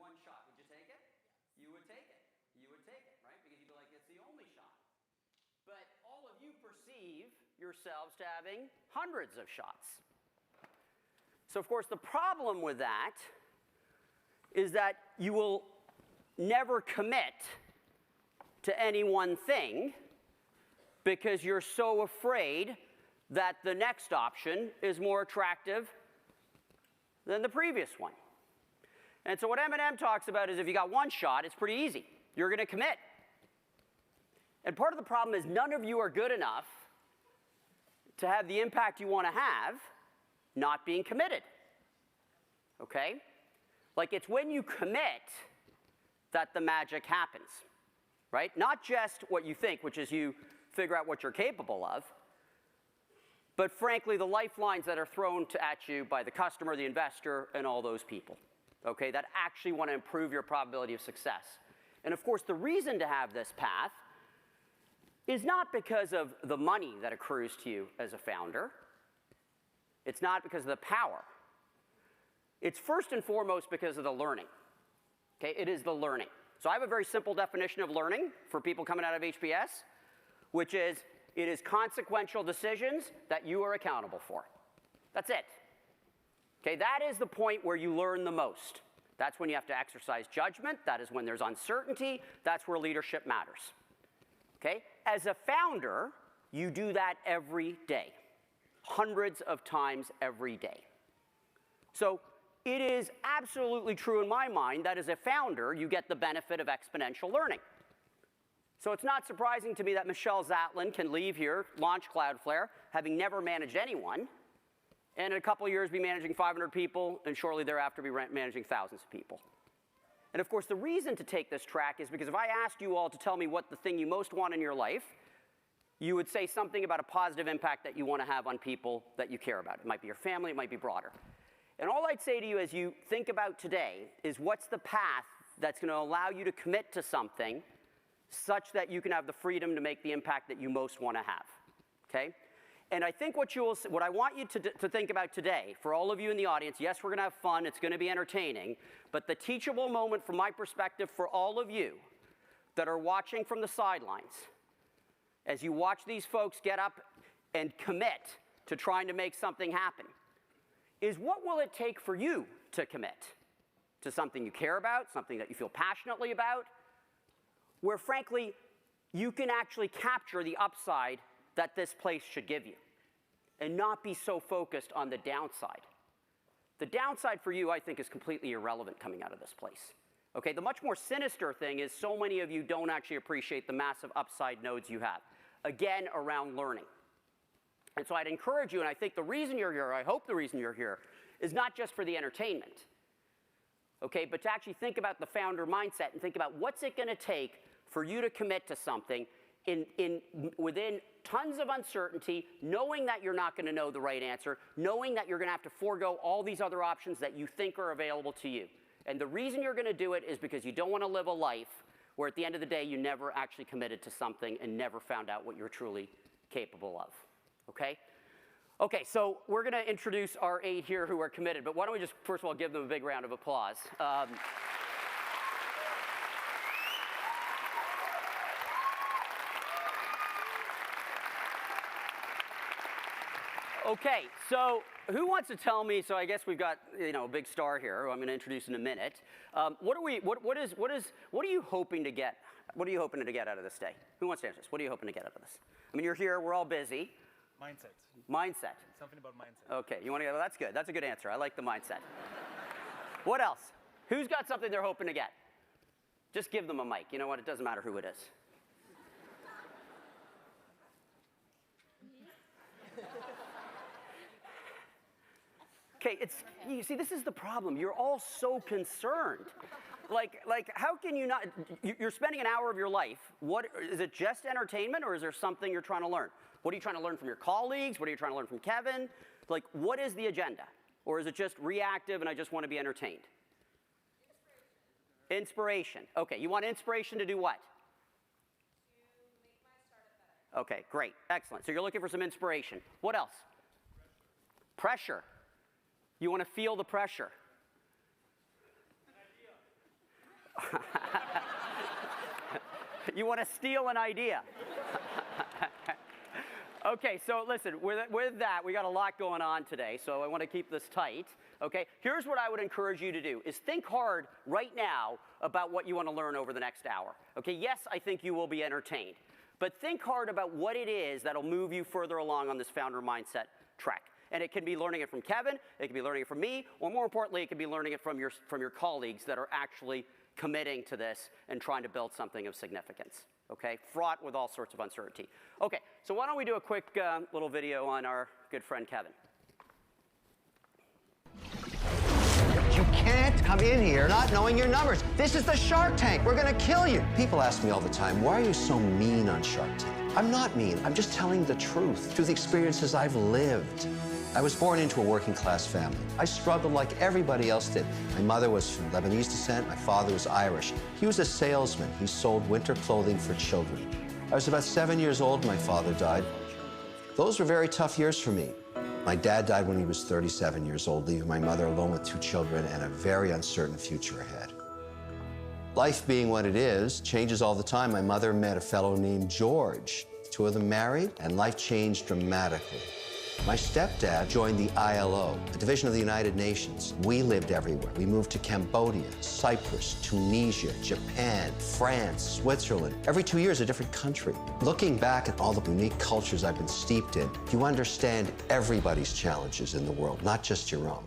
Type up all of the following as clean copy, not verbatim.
one shot, would you take it? Yes. You would take it. You would take it, right? Because you'd be like, it's the only shot. But all of you perceive yourselves to having hundreds of shots. So, of course, the problem with that is that you will never commit to any one thing because you're so afraid that the next option is more attractive than the previous one. And so what Eminem talks about is if you got one shot, it's pretty easy. You're going to commit. And part of the problem is none of you are good enough to have the impact you want to have not being committed. Okay? Like, it's when you commit that the magic happens, right? Not just what you think, which is you figure out what you're capable of, but frankly, the lifelines that are thrown at you by the customer, the investor, and all those people, okay, that actually want to improve your probability of success. And of course, the reason to have this path is not because of the money that accrues to you as a founder. It's not because of the power. It's first and foremost because of the learning. Okay, it is the learning. So I have a very simple definition of learning for people coming out of HBS, which is it is consequential decisions that you are accountable for. That's it. Okay, that is the point where you learn the most. That's when you have to exercise judgment. That is when there's uncertainty. That's where leadership matters. Okay? As a founder, you do that every day, hundreds of times every day. So it is absolutely true in my mind that as a founder, you get the benefit of exponential learning. So it's not surprising to me that Michelle Zatlyn can leave here, launch Cloudflare, having never managed anyone, and in a couple of years be managing 500 people, and shortly thereafter be managing thousands of people. And of course, the reason to take this track is because if I asked you all to tell me what the thing you most want in your life, you would say something about a positive impact that you want to have on people that you care about. It might be your family, it might be broader. And all I'd say to you as you think about today is what's the path that's going to allow you to commit to something such that you can have the freedom to make the impact that you most want to have, okay? And I think what I want you to think about today, for all of you in the audience, yes, we're going to have fun, it's going to be entertaining, but the teachable moment from my perspective for all of you that are watching from the sidelines, as you watch these folks get up and commit to trying to make something happen, is what will it take for you to commit to something you care about, something that you feel passionately about, where frankly, you can actually capture the upside that this place should give you and not be so focused on the downside. The downside for you, I think, is completely irrelevant coming out of this place. Okay, the much more sinister thing is so many of you don't actually appreciate the massive upside nodes you have, again, around learning. And so I'd encourage you, and I think the reason you're here, I hope the reason you're here, is not just for the entertainment, okay, but to actually think about the founder mindset and think about what's it going to take for you to commit to something within tons of uncertainty, knowing that you're not going to know the right answer, knowing that you're going to have to forego all these other options that you think are available to you. And the reason you're going to do it is because you don't want to live a life where at the end of the day you never actually committed to something and never found out what you're truly capable of. Okay? Okay, so we're going to introduce our 8 here who are committed, but why don't we just first of all give them a big round of applause. Okay, so who wants to tell me, so I guess we've got, a big star here who I'm going to introduce in a minute. What are you hoping to get? What are you hoping to get out of this day? Who wants to answer this? What are you hoping to get out of this? I mean, you're here, we're all busy. Mindset. Mindset. Something about mindset. Okay, you want to go, that's good. That's a good answer. I like the mindset. What else? Who's got something they're hoping to get? Just give them a mic. You know what? It doesn't matter who it is. Okay, you see, this is the problem. You're all so concerned. Like, how can you not, you're spending an hour of your life. What, is it just entertainment or is there something you're trying to learn? What are you trying to learn from your colleagues? What are you trying to learn from Kevin? Like, what is the agenda? Or is it just reactive and I just want to be entertained? Inspiration. Okay, you want inspiration to do what? To make my startup better. Okay, great, excellent. So you're looking for some inspiration. What else? Pressure. You want to feel the pressure. You want to steal an idea. Okay, so listen, with that, we got a lot going on today, so I want to keep this tight. Okay, here's what I would encourage you to do, is think hard right now about what you want to learn over the next hour. Okay, yes, I think you will be entertained, but think hard about what it is that'll move you further along on this founder mindset track. And it can be learning it from Kevin, it can be learning it from me, or more importantly, it can be learning it from your colleagues that are actually committing to this and trying to build something of significance. Okay, fraught with all sorts of uncertainty. Okay, so why don't we do a quick little video on our good friend Kevin. You can't come in here not knowing your numbers. This is the Shark Tank. We're gonna kill you. People ask me all the time, why are you so mean on Shark Tank? I'm not mean. I'm just telling the truth through the experiences I've lived. I was born into a working class family. I struggled like everybody else did. My mother was from Lebanese descent. My father was Irish. He was a salesman. He sold winter clothing for children. I was about 7 years old when my father died. Those were very tough years for me. My dad died when he was 37 years old, leaving my mother alone with 2 children and a very uncertain future ahead. Life being what it is, changes all the time. My mother met a fellow named George. The 2 of them married, and life changed dramatically. My stepdad joined the ILO, a division of the United Nations. We lived everywhere. We moved to Cambodia, Cyprus, Tunisia, Japan, France, Switzerland. Every 2 years, a different country. Looking back at all the unique cultures I've been steeped in, you understand everybody's challenges in the world, not just your own.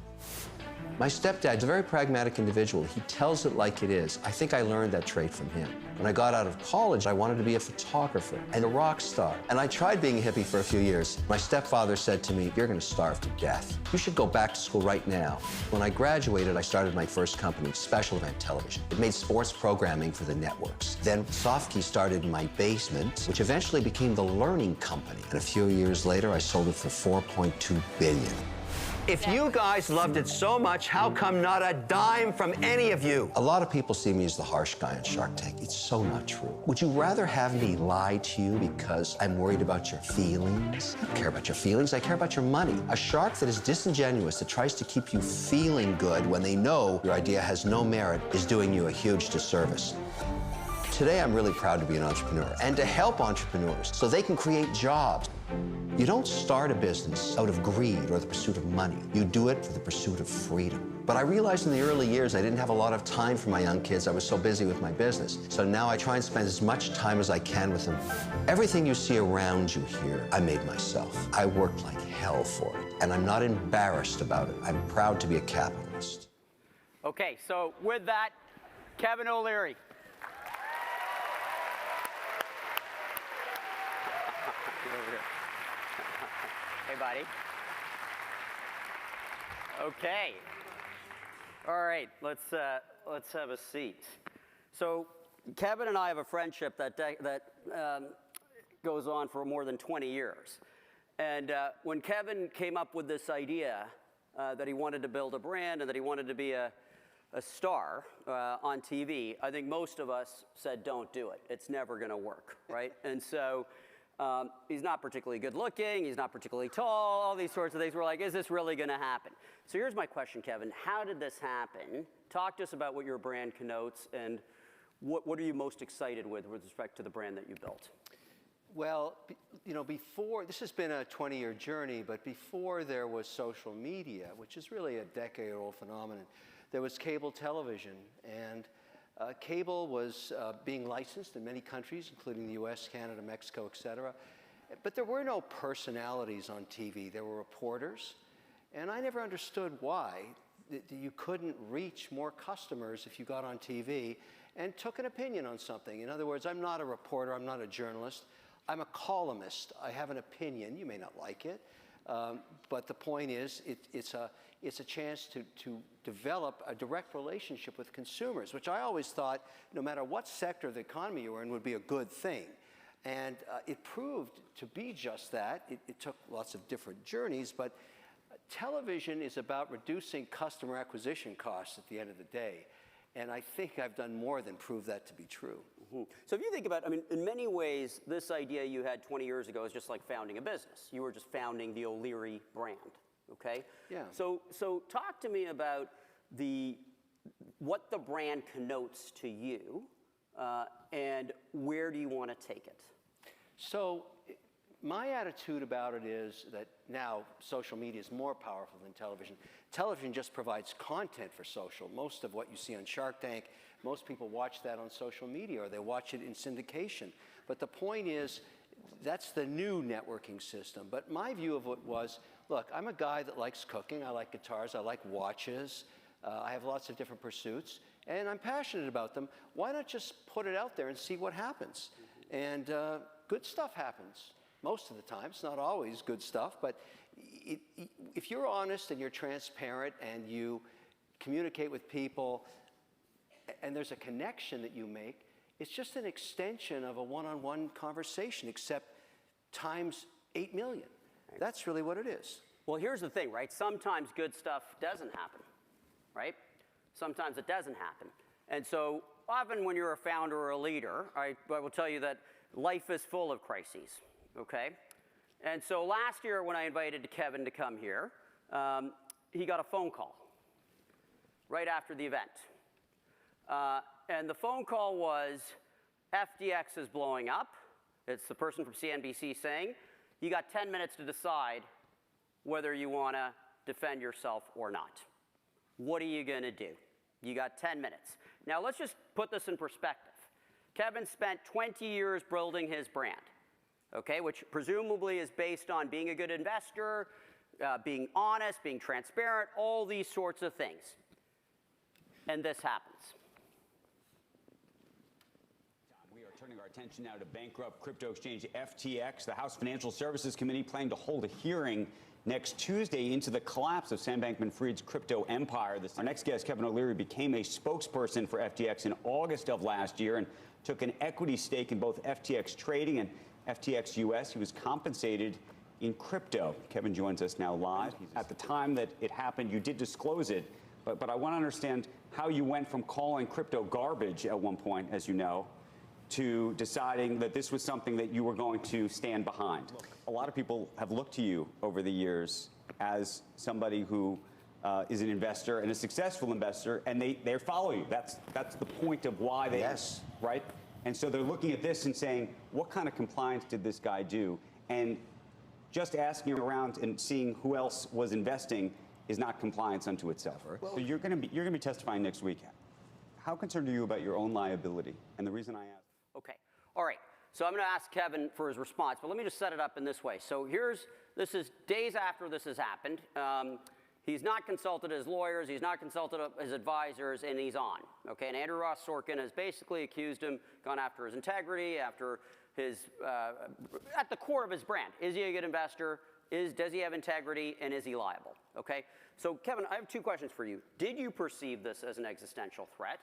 My stepdad's a very pragmatic individual. He tells it like it is. I think I learned that trait from him. When I got out of college, I wanted to be a photographer and a rock star. And I tried being a hippie for a few years. My stepfather said to me, you're gonna starve to death. You should go back to school right now. When I graduated, I started my first company, Special Event Television. It made sports programming for the networks. Then Sofkey started in my basement, which eventually became the Learning Company. And a few years later, I sold it for $4.2 billion. If you guys loved it so much, how come not a dime from any of you? A lot of people see me as the harsh guy on Shark Tank. It's so not true. Would you rather have me lie to you because I'm worried about your feelings? I don't care about your feelings, I care about your money. A shark that is disingenuous, that tries to keep you feeling good when they know your idea has no merit, is doing you a huge disservice. Today, I'm really proud to be an entrepreneur and to help entrepreneurs so they can create jobs. You don't start a business out of greed or the pursuit of money. You do it for the pursuit of freedom. But I realized in the early years I didn't have a lot of time for my young kids. I was so busy with my business. So now I try and spend as much time as I can with them. Everything you see around you here, I made myself. I worked like hell for it, and I'm not embarrassed about it. I'm proud to be a capitalist. Okay, so with that, Kevin O'Leary. Hey, buddy. Okay. All right, let's have a seat. So Kevin and I have a friendship that goes on for more than 20 years. And when Kevin came up with this idea that he wanted to build a brand and that he wanted to be a star on TV, I think most of us said, don't do it. It's never going to work, right? And so he's not particularly good looking, he's not particularly tall, all these sorts of things. We're like, is this really going to happen? So here's my question, Kevin. How did this happen? Talk to us about what your brand connotes and what are you most excited with respect to the brand that you built? Well, you know, before, this has been a 20-year journey, but before there was social media, which is really a decade-old phenomenon, there was cable television, and cable was being licensed in many countries, including the US, Canada, Mexico, et cetera. But there were no personalities on TV. There were reporters, and I never understood why you couldn't reach more customers if you got on TV and took an opinion on something. In other words, I'm not a reporter, I'm not a journalist, I'm a columnist. I have an opinion, you may not like it, but the point is, it's a chance to develop a direct relationship with consumers, which I always thought, no matter what sector of the economy you were in, would be a good thing. And it proved to be just that. It took lots of different journeys, but television is about reducing customer acquisition costs at the end of the day. And I think I've done more than prove that to be true. Mm-hmm. So if you think about, I mean, in many ways, this idea you had 20 years ago is just like founding a business. You were just founding the O'Leary brand, okay? Yeah. So talk to me about what the brand connotes to you, and where do you want to take it? So my attitude about it is that now social media is more powerful than television. Television just provides content for social. Most of what you see on Shark Tank, most people watch that on social media or they watch it in syndication. But the point is, that's the new networking system. But my view of it was, look, I'm a guy that likes cooking, I like guitars, I like watches, I have lots of different pursuits, and I'm passionate about them. Why not just put it out there and see what happens? And good stuff happens. Most of the time, it's not always good stuff, but if you're honest and you're transparent and you communicate with people and there's a connection that you make, it's just an extension of a one-on-one conversation, except times 8 million. That's really what it is. Well, here's the thing, right? Sometimes good stuff doesn't happen, right? Sometimes it doesn't happen. And so often when you're a founder or a leader, I will tell you that life is full of crises, okay? And so last year when I invited Kevin to come here, he got a phone call right after the event. And the phone call was, FTX is blowing up. It's the person from CNBC saying, you got 10 minutes to decide whether you want to defend yourself or not. What are you going to do? You got 10 minutes. Now let's just put this in perspective. Kevin spent 20 years building his brand, okay, which presumably is based on being a good investor, being honest, being transparent, all these sorts of things. And this happens. We are turning our attention now to bankrupt crypto exchange FTX. The House Financial Services Committee planning to hold a hearing next Tuesday into the collapse of Sam Bankman-Fried's crypto empire. Our next guest, Kevin O'Leary, became a spokesperson for FTX in August of last year and took an equity stake in both FTX Trading and FTX US. He was compensated in crypto. Kevin joins us now live. At the time that it happened, you did disclose it, but I want to understand how you went from calling crypto garbage at one point, as you know, to deciding that this was something that you were going to stand behind. A lot of people have looked to you over the years as somebody who is an investor and a successful investor, and they follow you. That's the point of why they, yes, right? And so they're looking at this and saying, what kind of compliance did this guy do? And just asking around and seeing who else was investing is not compliance unto itself. Well, so you're going to be testifying next week. How concerned are you about your own liability? And the reason I ask. Okay. All right. So I'm going to ask Kevin for his response, but let me just set it up in this way. So this is days after this has happened. He's not consulted his lawyers, he's not consulted his advisors, and he's on. Okay. And Andrew Ross Sorkin has basically accused him, gone after his integrity, after his at the core of his brand. Is he a good investor? Does he have integrity, and is he liable? Okay. So Kevin, I have two questions for you. Did you perceive this as an existential threat,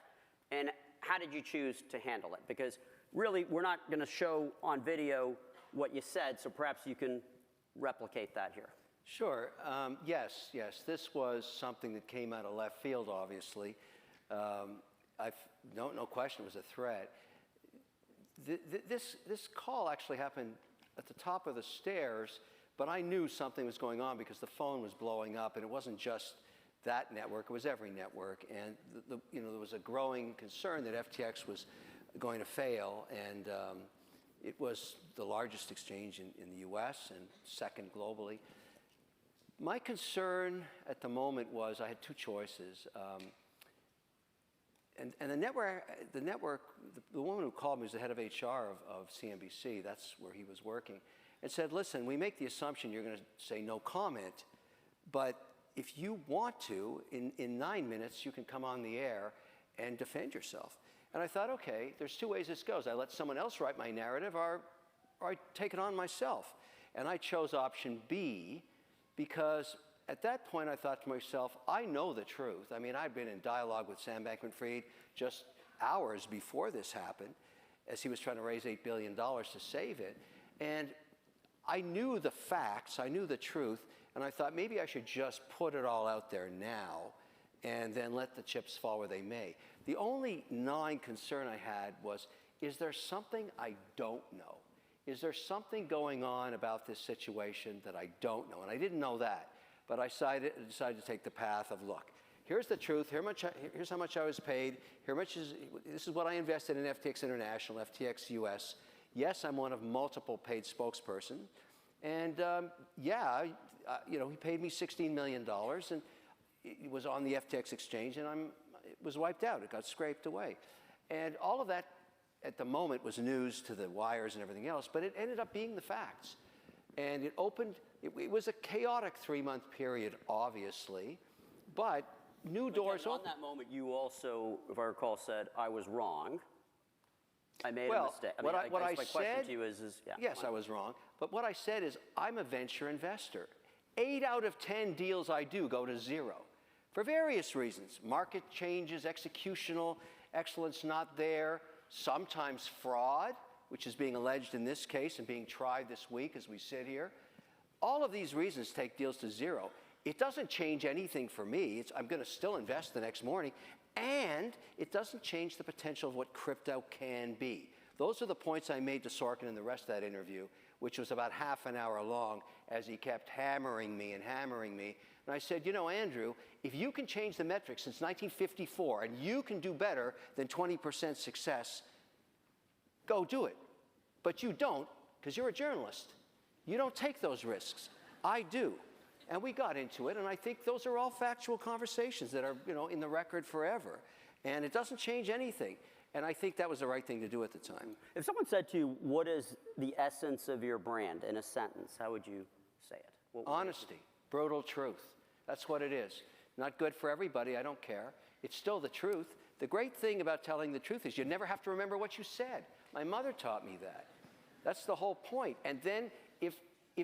and how did you choose to handle it? Because really, we're not going to show on video what you said, so perhaps you can replicate that here. Sure. Yes. This was something that came out of left field, obviously. No question it was a threat. This call actually happened at the top of the stairs, but I knew something was going on because the phone was blowing up, and it wasn't just that network, it was every network. And there was a growing concern that FTX was going to fail, and it was the largest exchange in the US and second globally. My concern at the moment was I had two choices. And the woman who called me was the head of HR of CNBC, that's where he was working, and said, listen, we make the assumption you're going to say no comment, but if you want to, in 9 minutes, you can come on the air and defend yourself. And I thought, okay, there's two ways this goes. I let someone else write my narrative, or I take it on myself. And I chose option B because at that point I thought to myself, I know the truth. I mean, I'd been in dialogue with Sam Bankman-Fried just hours before this happened, as he was trying to raise $8 billion to save it. And I knew the facts, I knew the truth, and I thought maybe I should just put it all out there now and then let the chips fall where they may. The only gnawing concern I had was, is there something I don't know? Is there something going on about this situation that I don't know? And I didn't know that, but I decided to take the path of, look, Here's the truth. Here's how much I was paid. This is what I invested in FTX International, FTX US. Yes, I'm one of multiple paid spokespersons. And he paid me $16 million, and it was on the FTX exchange, and it was wiped out. It got scraped away. And all of that at the moment was news to the wires and everything else, but it ended up being the facts. And it was a chaotic 3-month period, obviously, but new doors On opened. that moment, you also, if I recall, said, I was wrong. I made a Well, mistake. what I guess my question said- to you is yeah. Yes, I was wrong. But what I said is I'm a venture investor. 8 out of 10 deals I do go to zero for various reasons. Market changes, executional excellence not there, sometimes fraud, which is being alleged in this case and being tried this week as we sit here. All of these reasons take deals to zero. It doesn't change anything for me. I'm going to still invest the next morning. And it doesn't change the potential of what crypto can be. Those are the points I made to Sorkin in the rest of that interview, which was about half an hour long as he kept hammering me. And I said, Andrew, if you can change the metrics since 1954 and you can do better than 20% success, go do it. But you don't, because you're a journalist. You don't take those risks. I do. And we got into it, and I think those are all factual conversations that are, in the record forever. And it doesn't change anything. And I think that was the right thing to do at the time. If someone said to you, what is the essence of your brand in a sentence, how would you say it? What would Honesty, brutal truth. That's what it is. Not good for everybody, I don't care. It's still the truth. The great thing about telling the truth is you never have to remember what you said. My mother taught me that. That's the whole point. And then if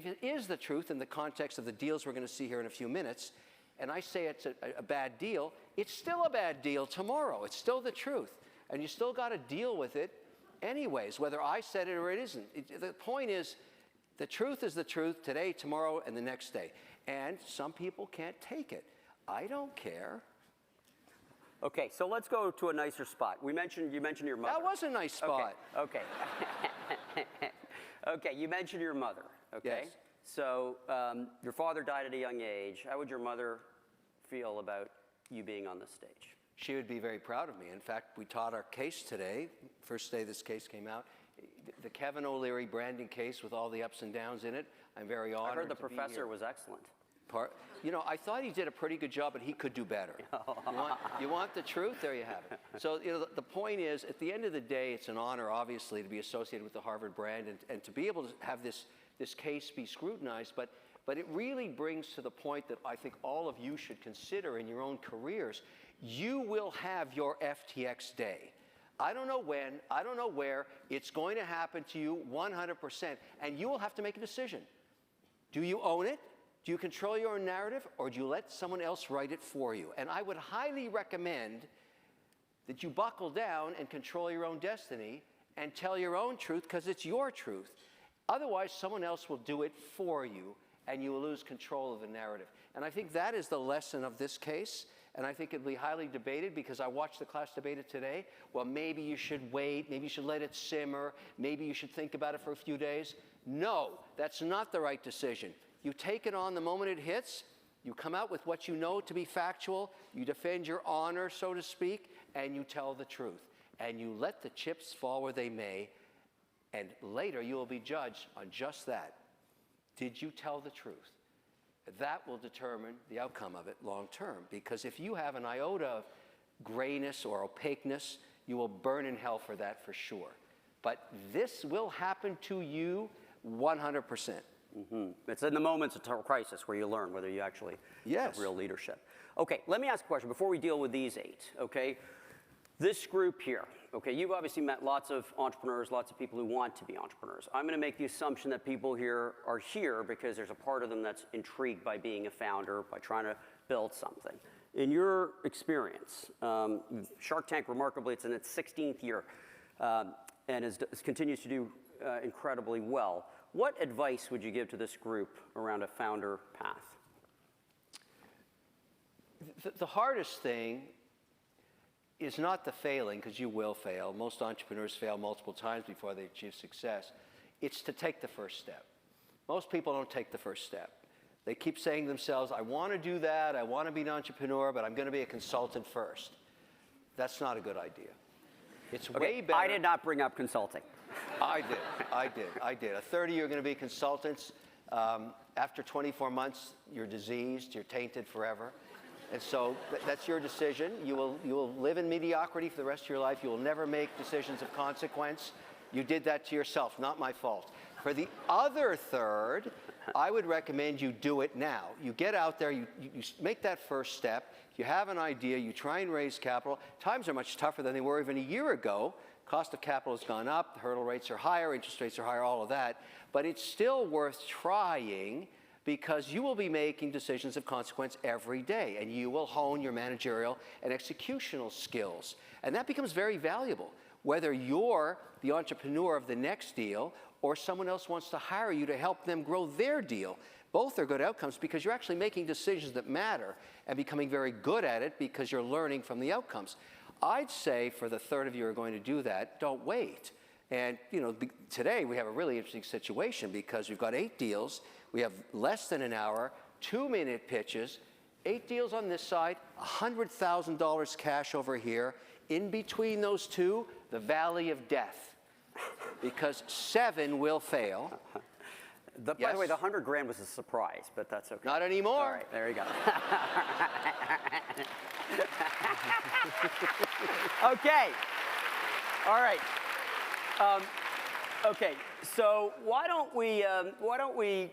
it is the truth in the context of the deals we're going to see here in a few minutes, and I say it's a bad deal, it's still a bad deal tomorrow. It's still the truth. And you still got to deal with it anyways, whether I said it or it isn't. The point is, the truth is the truth today, tomorrow, and the next day. And some people can't take it. I don't care. Okay, so let's go to a nicer spot. You mentioned your mother. That was a nice spot. Okay. Okay, you mentioned your mother. Okay. Yes. So your father died at a young age. How would your mother feel about you being on the stage? She would be very proud of me. In fact, we taught our case today, first day this case came out, the Kevin O'Leary branding case with all the ups and downs in it. I'm very honored. I heard the to be professor here. was excellent. I thought he did a pretty good job, but he could do better. You want the truth? There you have it. So the point is, at the end of the day, it's an honor, obviously, to be associated with the Harvard brand and to be able to have this case be scrutinized. But it really brings to the point that I think all of you should consider in your own careers. You will have your FTX day. I don't know when, I don't know where. It's going to happen to you 100%, and you will have to make a decision. Do you own it? Do you control your own narrative, or do you let someone else write it for you? And I would highly recommend that you buckle down and control your own destiny and tell your own truth, because it's your truth. Otherwise, someone else will do it for you, and you will lose control of the narrative. And I think that is the lesson of this case. And I think it'll be highly debated, because I watched the class debate it today. Well, maybe you should wait. Maybe you should let it simmer. Maybe you should think about it for a few days. No, that's not the right decision. You take it on the moment it hits. You come out with what you know to be factual. You defend your honor, so to speak, and you tell the truth. And you let the chips fall where they may. And later you will be judged on just that. Did you tell the truth? That will determine the outcome of it long term. Because if you have an iota of grayness or opaqueness, you will burn in hell for that for sure. But this will happen to you 100%. Mm-hmm. It's in the moments of crisis where you learn whether you actually have real leadership. Okay, let me ask a question before we deal with these 8, okay? This group here, okay, you've obviously met lots of entrepreneurs, lots of people who want to be entrepreneurs. I'm going to make the assumption that people here are here because there's a part of them that's intrigued by being a founder, by trying to build something. In your experience, Shark Tank, remarkably, it's in its 16th year and continues to do incredibly well. What advice would you give to this group around a founder path? The hardest thing is not the failing, because you will fail. Most entrepreneurs fail multiple times before they achieve success. It's to take the first step. Most people don't take the first step. They keep saying to themselves, I want to do that, I want to be an entrepreneur, but I'm going to be a consultant first. That's not a good idea. It's way better. I did not bring up consulting. I did. A third of you are going to be consultants. After 24 months, you're diseased, you're tainted forever. And so that's your decision. You will live in mediocrity for the rest of your life. You will never make decisions of consequence. You did that to yourself, not my fault. For the other third, I would recommend you do it now. You get out there, you make that first step, you have an idea, you try and raise capital. Times are much tougher than they were even a year ago. Cost of capital has gone up, the hurdle rates are higher, interest rates are higher, all of that. But it's still worth trying because you will be making decisions of consequence every day, and you will hone your managerial and executional skills. And that becomes very valuable. Whether you're the entrepreneur of the next deal or someone else wants to hire you to help them grow their deal, both are good outcomes because you're actually making decisions that matter and becoming very good at it because you're learning from the outcomes. I'd say for the third of you who are going to do that, don't wait. And today we have a really interesting situation because we've got 8 deals. We have less than an hour, 2-minute pitches, 8 deals on this side, $100,000 cash over here. In between those two, the valley of death, because 7 will fail. By the way, the 100 grand was a surprise, but that's okay. Not anymore. All right, there you go. Okay. All right. Okay. So why don't we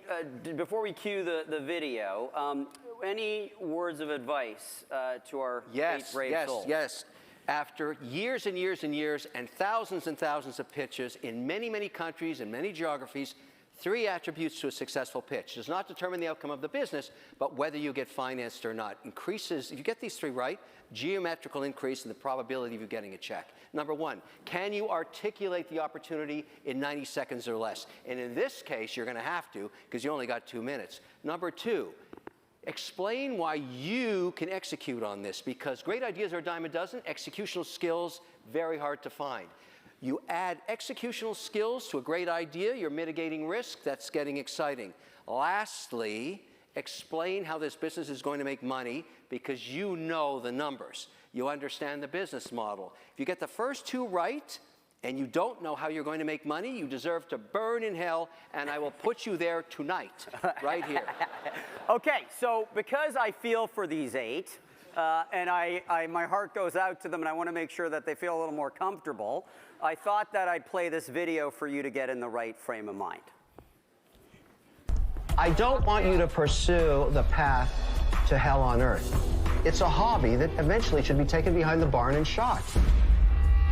before we cue the video, any words of advice to our 8 brave souls? Yes. After years and years and years and thousands of pitches in many, many countries and many geographies, 3 attributes to a successful pitch. Does not determine the outcome of the business, but whether you get financed or not. Increases, if you get these 3 right, geometrical increase in the probability of you getting a check. Number 1, can you articulate the opportunity in 90 seconds or less? And in this case, you're going to have to because you only got 2 minutes. Number 2, explain why you can execute on this, because great ideas are a dime a dozen, executional skills, very hard to find. You add executional skills to a great idea, you're mitigating risk, that's getting exciting. Lastly, explain how this business is going to make money because you know the numbers. You understand the business model. If you get the first 2 right, and you don't know how you're going to make money, you deserve to burn in hell, and I will put you there tonight, right here. Okay, so because I feel for these 8, and my heart goes out to them, and I want to make sure that they feel a little more comfortable, I thought that I'd play this video for you to get in the right frame of mind. I don't want you to pursue the path to hell on earth. It's a hobby that eventually should be taken behind the barn and shot.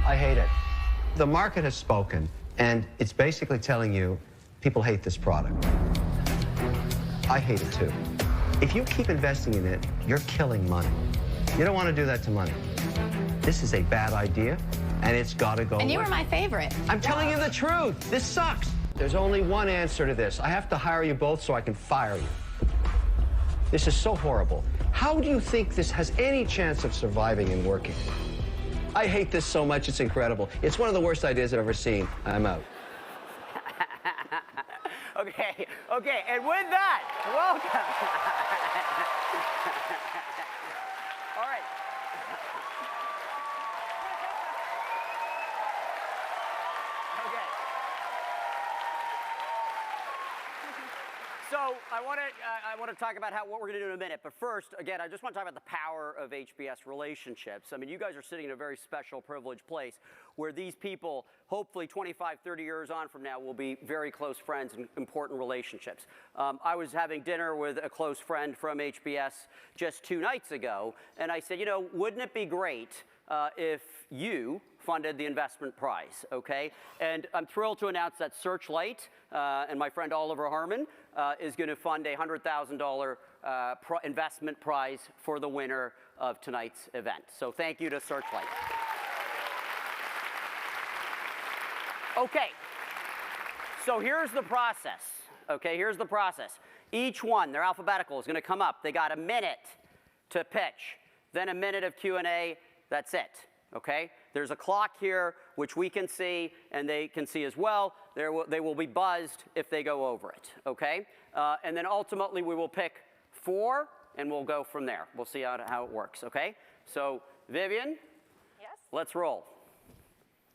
I hate it. The market has spoken, and it's basically telling you people hate this product. I hate it too. If you keep investing in it, you're killing money. You don't want to do that to money. This is a bad idea, and it's got to go away. And you were my favorite. I'm telling you the truth. This sucks. There's only one answer to this. I have to hire you both so I can fire you. This is so horrible. How do you think this has any chance of surviving and working? I hate this so much, it's incredible. It's one of the worst ideas I've ever seen. I'm out. Okay, and with that, welcome. All right. Okay. So I want to talk about what we're going to do in a minute. But first, again, I just want to talk about the power of HBS relationships. I mean, you guys are sitting in a very special, privileged place where these people, hopefully 25, 30 years on from now, will be very close friends and important relationships. I was having dinner with a close friend from HBS just 2 nights ago, and I said, wouldn't it be great if you funded the investment prize, okay? And I'm thrilled to announce that Searchlight and my friend Oliver Harmon is going to fund a $100,000 investment prize for the winner of tonight's event. So thank you to Searchlight. Okay, so here's the process, okay? Here's the process. Each one, their alphabetical, is going to come up. They got a minute to pitch, then a minute of Q&A. That's it, okay? There's a clock here, which we can see, and they can see as well. They will be buzzed if they go over it, okay? And then ultimately, we will pick 4, and we'll go from there. We'll see how it works, okay? So, Vivian, Yes? let's roll.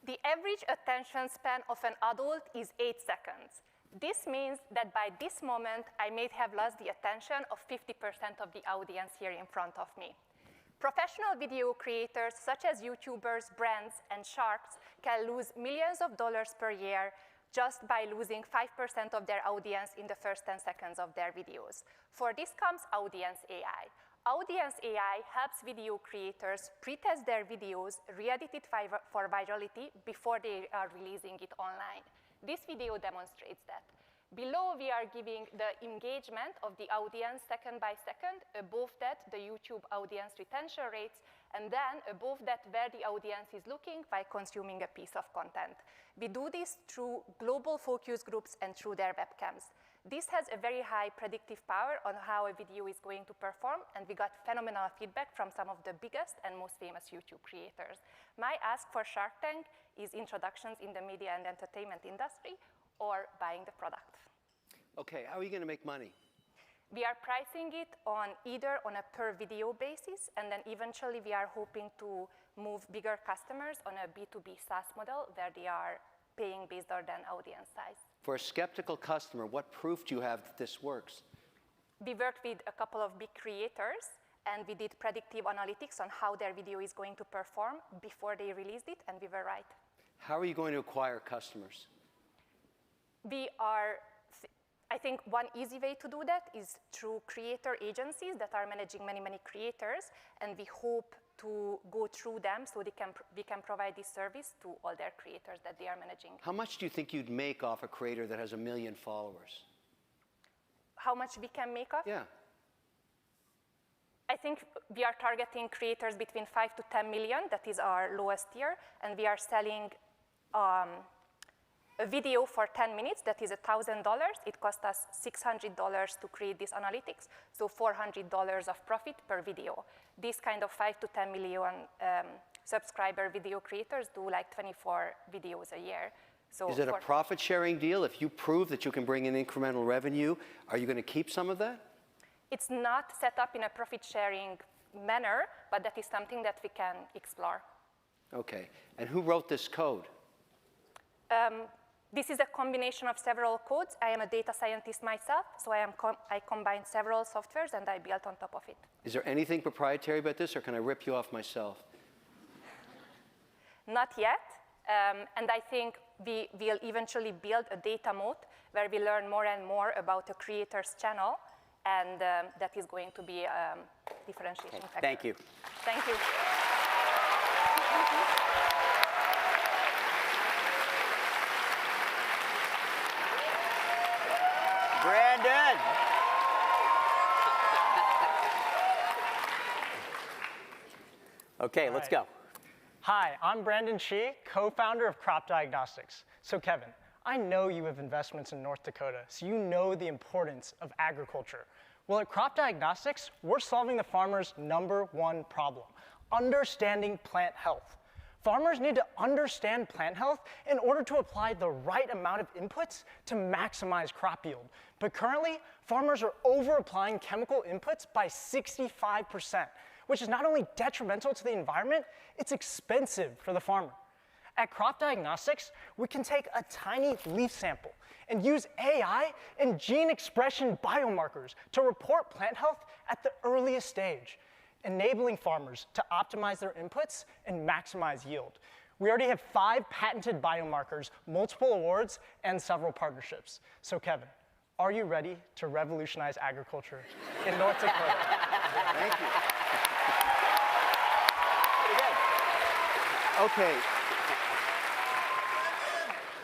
The average attention span of an adult is 8 seconds. This means that by this moment, I may have lost the attention of 50% of the audience here in front of me. Professional video creators, such as YouTubers, brands, and sharks, can lose millions of dollars per year just by losing 5% of their audience in the first 10 seconds of their videos. For this comes Audience AI. Audience AI helps video creators pre-test their videos, re-edit it for virality before they are releasing it online. This video demonstrates that. Below, we are giving the engagement of the audience second by second, above that, the YouTube audience retention rates, and then above that, where the audience is looking by consuming a piece of content. We do this through global focus groups and through their webcams. This has a very high predictive power on how a video is going to perform, and we got phenomenal feedback from some of the biggest and most famous YouTube creators. My ask for Shark Tank is introductions in the media and entertainment industry or buying the product. Okay, how are you going to make money? We are pricing it on either on a per video basis, and then eventually we are hoping to move bigger customers on a B2B SaaS model where they are paying based on their audience size. For a skeptical customer, what proof do you have that this works? We worked with a couple of big creators, and we did predictive analytics on how their video is going to perform before they released it, and we were right. How are you going to acquire customers? I think one easy way to do that is through creator agencies that are managing many, many creators, and we hope to go through them so we can provide this service to all their creators that they are managing. How much do you think you'd make off a creator that has 1 million followers? How much we can make off? Yeah. I think we are targeting creators between 5 to 10 million. That is our lowest tier, and we are selling a video for 10 minutes that is $1,000. It cost us $600 to create this analytics, so $400 of profit per video. These kind of 5 to 10 million subscriber video creators do like 24 videos a year. So is it a profit-sharing deal? If you prove that you can bring in incremental revenue, are you going to keep some of that? It's not set up in a profit-sharing manner, but that is something that we can explore. Okay. And who wrote this code? This is a combination of several codes. I am a data scientist myself, so I combined several softwares and I built on top of it. Is there anything proprietary about this, or can I rip you off myself? Not yet, and I think we will eventually build a data moat where we learn more and more about a creator's channel, and that is going to be a differentiation factor. Thank you. Thank you. Brandon. Okay, let's go. Hi, I'm Brandon Shee, co-founder of Crop Diagnostics. So Kevin, I know you have investments in North Dakota, so you know the importance of agriculture. Well, at Crop Diagnostics, we're solving the farmer's #1 problem, understanding plant health. Farmers need to understand plant health in order to apply the right amount of inputs to maximize crop yield. But currently, farmers are over-applying chemical inputs by 65%, which is not only detrimental to the environment, it's expensive for the farmer. At Crop Diagnostics, we can take a tiny leaf sample and use AI and gene expression biomarkers to report plant health at the earliest stage, enabling farmers to optimize their inputs and maximize yield. We already have 5 patented biomarkers, multiple awards, and several partnerships. So Kevin, are you ready to revolutionize agriculture in North Dakota? Thank you. Okay.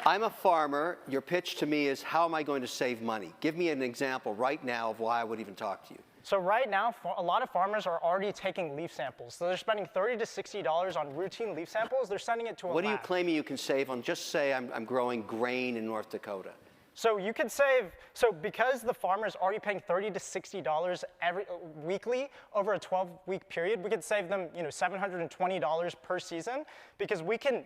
I'm a farmer. Your pitch to me is, how am I going to save money? Give me an example right now of why I would even talk to you. So right now, a lot of farmers are already taking leaf samples. So they're spending $30 to $60 on routine leaf samples. They're sending it to a lab. What are you claiming you can save on, just say I'm growing grain in North Dakota? So you could save, so because the farmer is already paying $30 to $60 weekly over a 12-week period, we could save them, $720 per season, because we can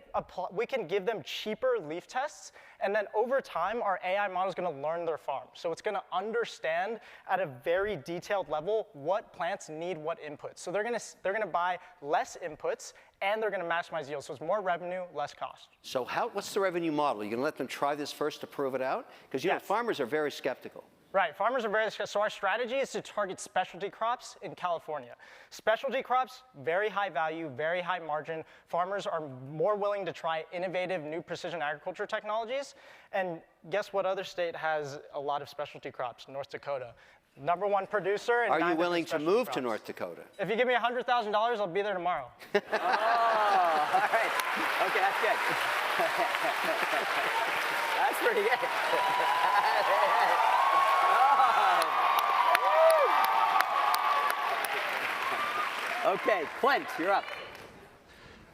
give them cheaper leaf tests, and then over time, our AI model is going to learn their farm. So it's going to understand at a very detailed level what plants need what inputs. So they're going to buy less inputs, and they're going to maximize yield. So it's more revenue, less cost. So what's the revenue model? You're going to let them try this first to prove it out? Because Yes. farmers are very skeptical. Right, farmers are very, so our strategy is to target specialty crops in California. Specialty crops, very high value, very high margin. Farmers are more willing to try innovative new precision agriculture technologies. And guess what other state has a lot of specialty crops? North Dakota. #1 producer. And Are you 9 willing to different move specialty to crops. North Dakota? If you give me $100,000, I'll be there tomorrow. Oh, all right. Okay, that's good. That's pretty good. Okay, Clint, you're up.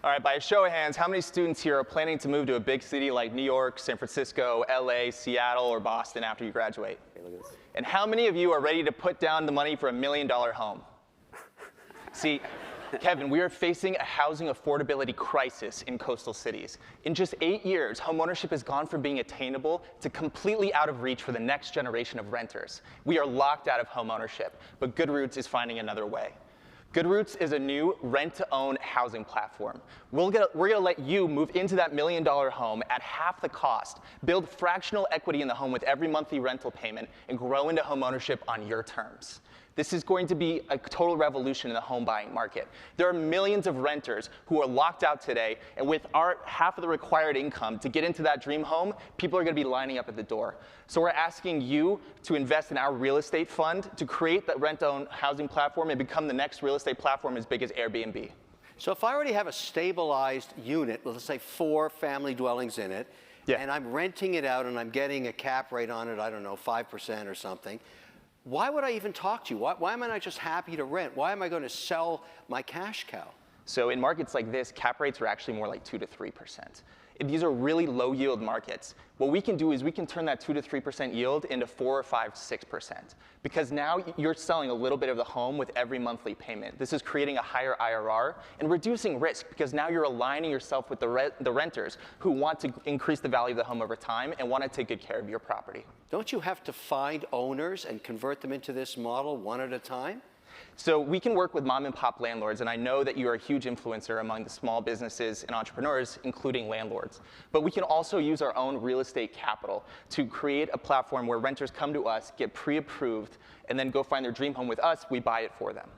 All right, by a show of hands, how many students here are planning to move to a big city like New York, San Francisco, LA, Seattle, or Boston after you graduate? Okay, look at this. And how many of you are ready to put down the money for $1 million home? See, Kevin, we are facing a housing affordability crisis in coastal cities. In just 8 years, homeownership has gone from being attainable to completely out of reach for the next generation of renters. We are locked out of homeownership, but GoodRoots is finding another way. GoodRoots is a new rent-to-own housing platform. We're gonna let you move into that $1 million home at half the cost, build fractional equity in the home with every monthly rental payment, and grow into homeownership on your terms. This is going to be a total revolution in the home buying market. There are millions of renters who are locked out today, and with our half of the required income to get into that dream home, people are going to be lining up at the door. So we're asking you to invest in our real estate fund to create that rent-own housing platform and become the next real estate platform as big as Airbnb. So if I already have a stabilized unit, let's say 4 family dwellings in it, Yeah. and I'm renting it out and I'm getting a cap rate on it, I don't know, 5% or something, why would I even talk to you? Why am I not just happy to rent? Why am I going to sell my cash cow? So in markets like this, cap rates are actually more like 2 to 3%. These are really low yield markets. What we can do is we can turn that 2 to 3% yield into 4 or 5, 6%. Because now you're selling a little bit of the home with every monthly payment. This is creating a higher IRR and reducing risk, because now you're aligning yourself with the renters who want to increase the value of the home over time and want to take good care of your property. Don't you have to find owners and convert them into this model one at a time? So we can work with mom and pop landlords, and I know that you are a huge influencer among the small businesses and entrepreneurs, including landlords. But we can also use our own real estate capital to create a platform where renters come to us, get pre-approved, and then go find their dream home with us. We buy it for them.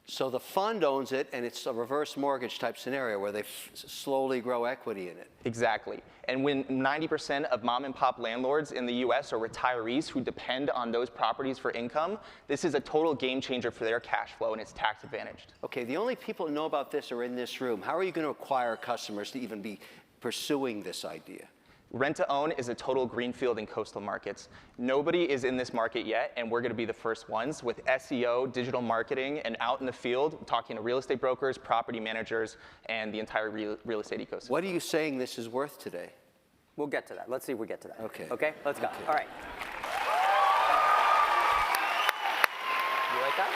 So the fund owns it, and it's a reverse mortgage type scenario where they slowly grow equity in it. Exactly. And when 90% of mom and pop landlords in the US are retirees who depend on those properties for income, this is a total game changer for their cash flow, and it's tax advantaged. Okay, the only people who know about this are in this room. How are you going to acquire customers to even be pursuing this idea? Rent-to-own is a total greenfield in coastal markets. Nobody is in this market yet, and we're going to be the first ones with SEO, digital marketing, and out in the field talking to real estate brokers, property managers, and the entire real estate ecosystem. What are you saying this is worth today? We'll get to that. Let's see if we get to that. Okay. Okay, let's go. Okay. All right. You like that?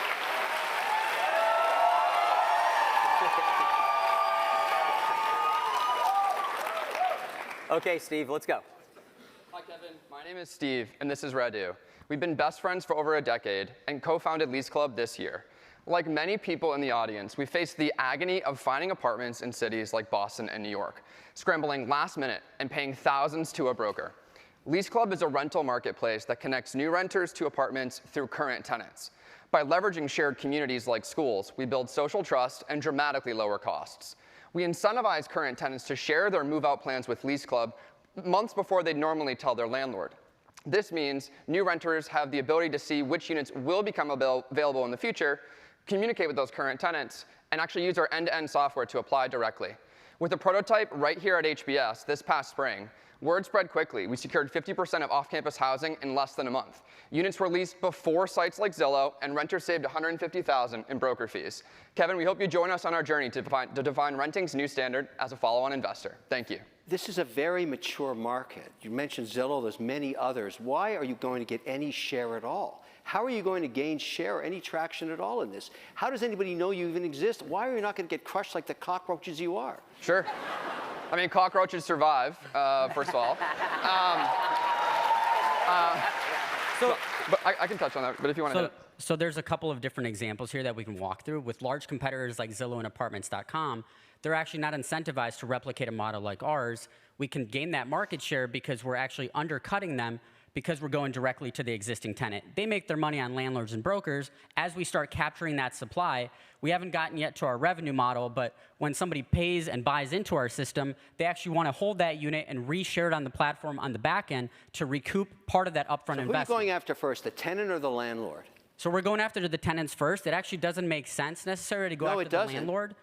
Okay, Steve, let's go. Hi, Kevin. My name is Steve, and this is Radu. We've been best friends for over a decade and co-founded Lease Club this year. Like many people in the audience, we faced the agony of finding apartments in cities like Boston and New York, scrambling last minute and paying thousands to a broker. Lease Club is a rental marketplace that connects new renters to apartments through current tenants. By leveraging shared communities like schools, we build social trust and dramatically lower costs. We incentivize current tenants to share their move-out plans with Lease Club months before they'd normally tell their landlord. This means new renters have the ability to see which units will become available in the future, communicate with those current tenants, and actually use our end-to-end software to apply directly. With a prototype right here at HBS this past spring, word spread quickly. We secured 50% of off-campus housing in less than a month. Units were leased before sites like Zillow, and renters saved $150,000 in broker fees. Kevin, we hope you join us on our journey to define renting's new standard as a follow-on investor. Thank you. This is a very mature market. You mentioned Zillow, there's many others. Why are you going to get any share at all? How are you going to gain share or any traction at all in this? How does anybody know you even exist? Why are you not going to get crushed like the cockroaches you are? Sure. I mean, cockroaches survive, first of all. But I can touch on that, but if you want to hit it. So there's a couple of different examples here that we can walk through. With large competitors like Zillow and Apartments.com, they're actually not incentivized to replicate a model like ours. We can gain that market share because we're actually undercutting them because we're going directly to the existing tenant. They make their money on landlords and brokers. As we start capturing that supply, we haven't gotten yet to our revenue model, but when somebody pays and buys into our system, they actually want to hold that unit and reshare it on the platform on the back end to recoup part of that upfront investment. Who are you going after first, the tenant or the landlord? So we're going after the tenants first. It actually doesn't make sense necessarily to go after the landlord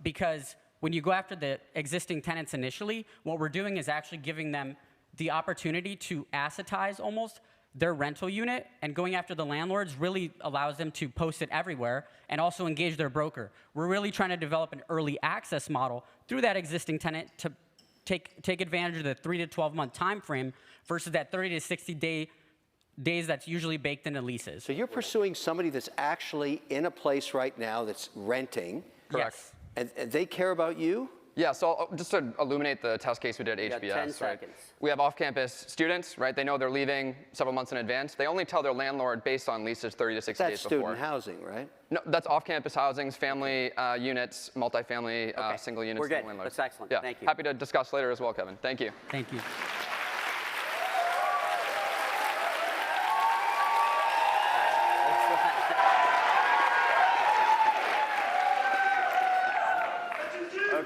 because when you go after the existing tenants initially, what we're doing is actually giving them the opportunity to assetize almost their rental unit, and going after the landlords really allows them to post it everywhere and also engage their broker. We're really trying to develop an early access model through that existing tenant to take advantage of the 3 to 12 month time frame versus that 30 to 60 days that's usually baked into leases. So you're pursuing somebody that's actually in a place right now that's renting. Correct. Yes. And they care about you? Yeah, so just to illuminate the test case we did at HBS, 10 right? seconds. We have off-campus students, right? They know they're leaving several months in advance. They only tell their landlord based on leases 30 to 60 days That's before. student housing, right? No, that's off-campus housings, family units, multifamily, Okay. single units. We're good. single landlords. That's excellent. Yeah. Thank you. Happy to discuss later as well, Kevin. Thank you. Thank you.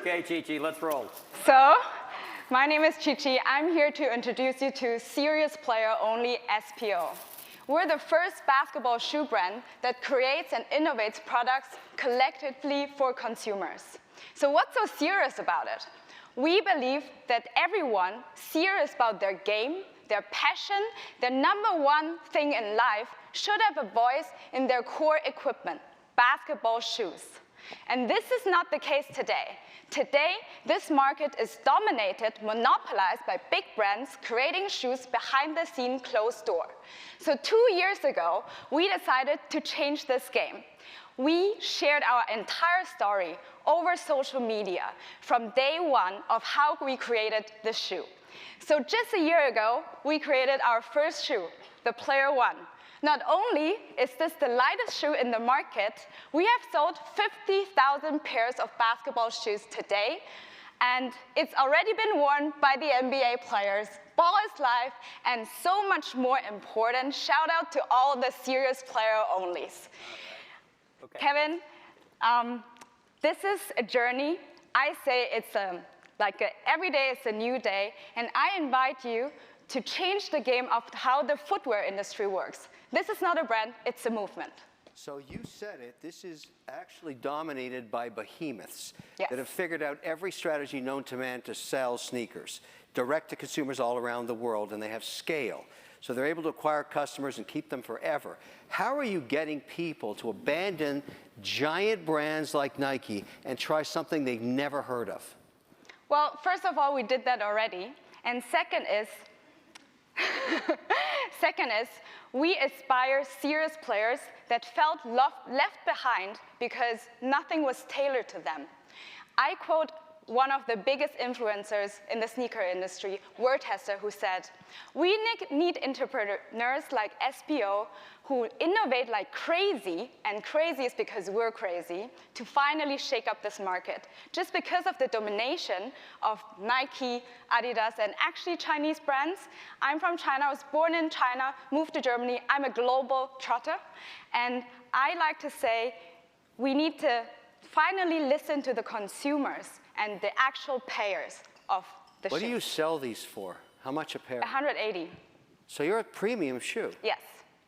Okay, Chi-Chi, let's roll. So, my name is Chi-Chi. I'm here to introduce you to Serious Player Only SPO. We're the first basketball shoe brand that creates and innovates products collectively for consumers. So what's so serious about it? We believe that everyone serious about their game, their passion, their number one thing in life should have a voice in their core equipment, basketball shoes. And this is not the case today. Today, this market is dominated, monopolized by big brands creating shoes behind the scene closed door. So 2 years ago, we decided to change this game. We shared our entire story over social media from day one of how we created the shoe. So just a year ago, we created our first shoe, the Player One. Not only is this the lightest shoe in the market, we have sold 50,000 pairs of basketball shoes today, and it's already been worn by the NBA players. Ball is live, and so much more important. Shout out to all the Serious Player Onlys. Okay. Kevin, this is a journey. I say it's every day is a new day, and I invite you to change the game of how the footwear industry works. This is not a brand, it's a movement. So you said it, this is actually dominated by behemoths Yes. that have figured out every strategy known to man to sell sneakers, direct to consumers all around the world, and they have scale. So they're able to acquire customers and keep them forever. How are you getting people to abandon giant brands like Nike and try something they've never heard of? Well, first of all, we did that already. And second is, we aspire serious players that felt left behind because nothing was tailored to them. I quote one of the biggest influencers in the sneaker industry, Wordtester, who said, "We need entrepreneurs like SPO who innovate like crazy, and crazy is because we're crazy, to finally shake up this market. Just because of the domination of Nike, Adidas, and actually Chinese brands. I'm from China, I was born in China, moved to Germany. I'm a global trotter. And I like to say, we need to finally listen to the consumers and the actual payers of the shoe. What do you sell these for? How much a pair? 180. So you're a premium shoe. Yes.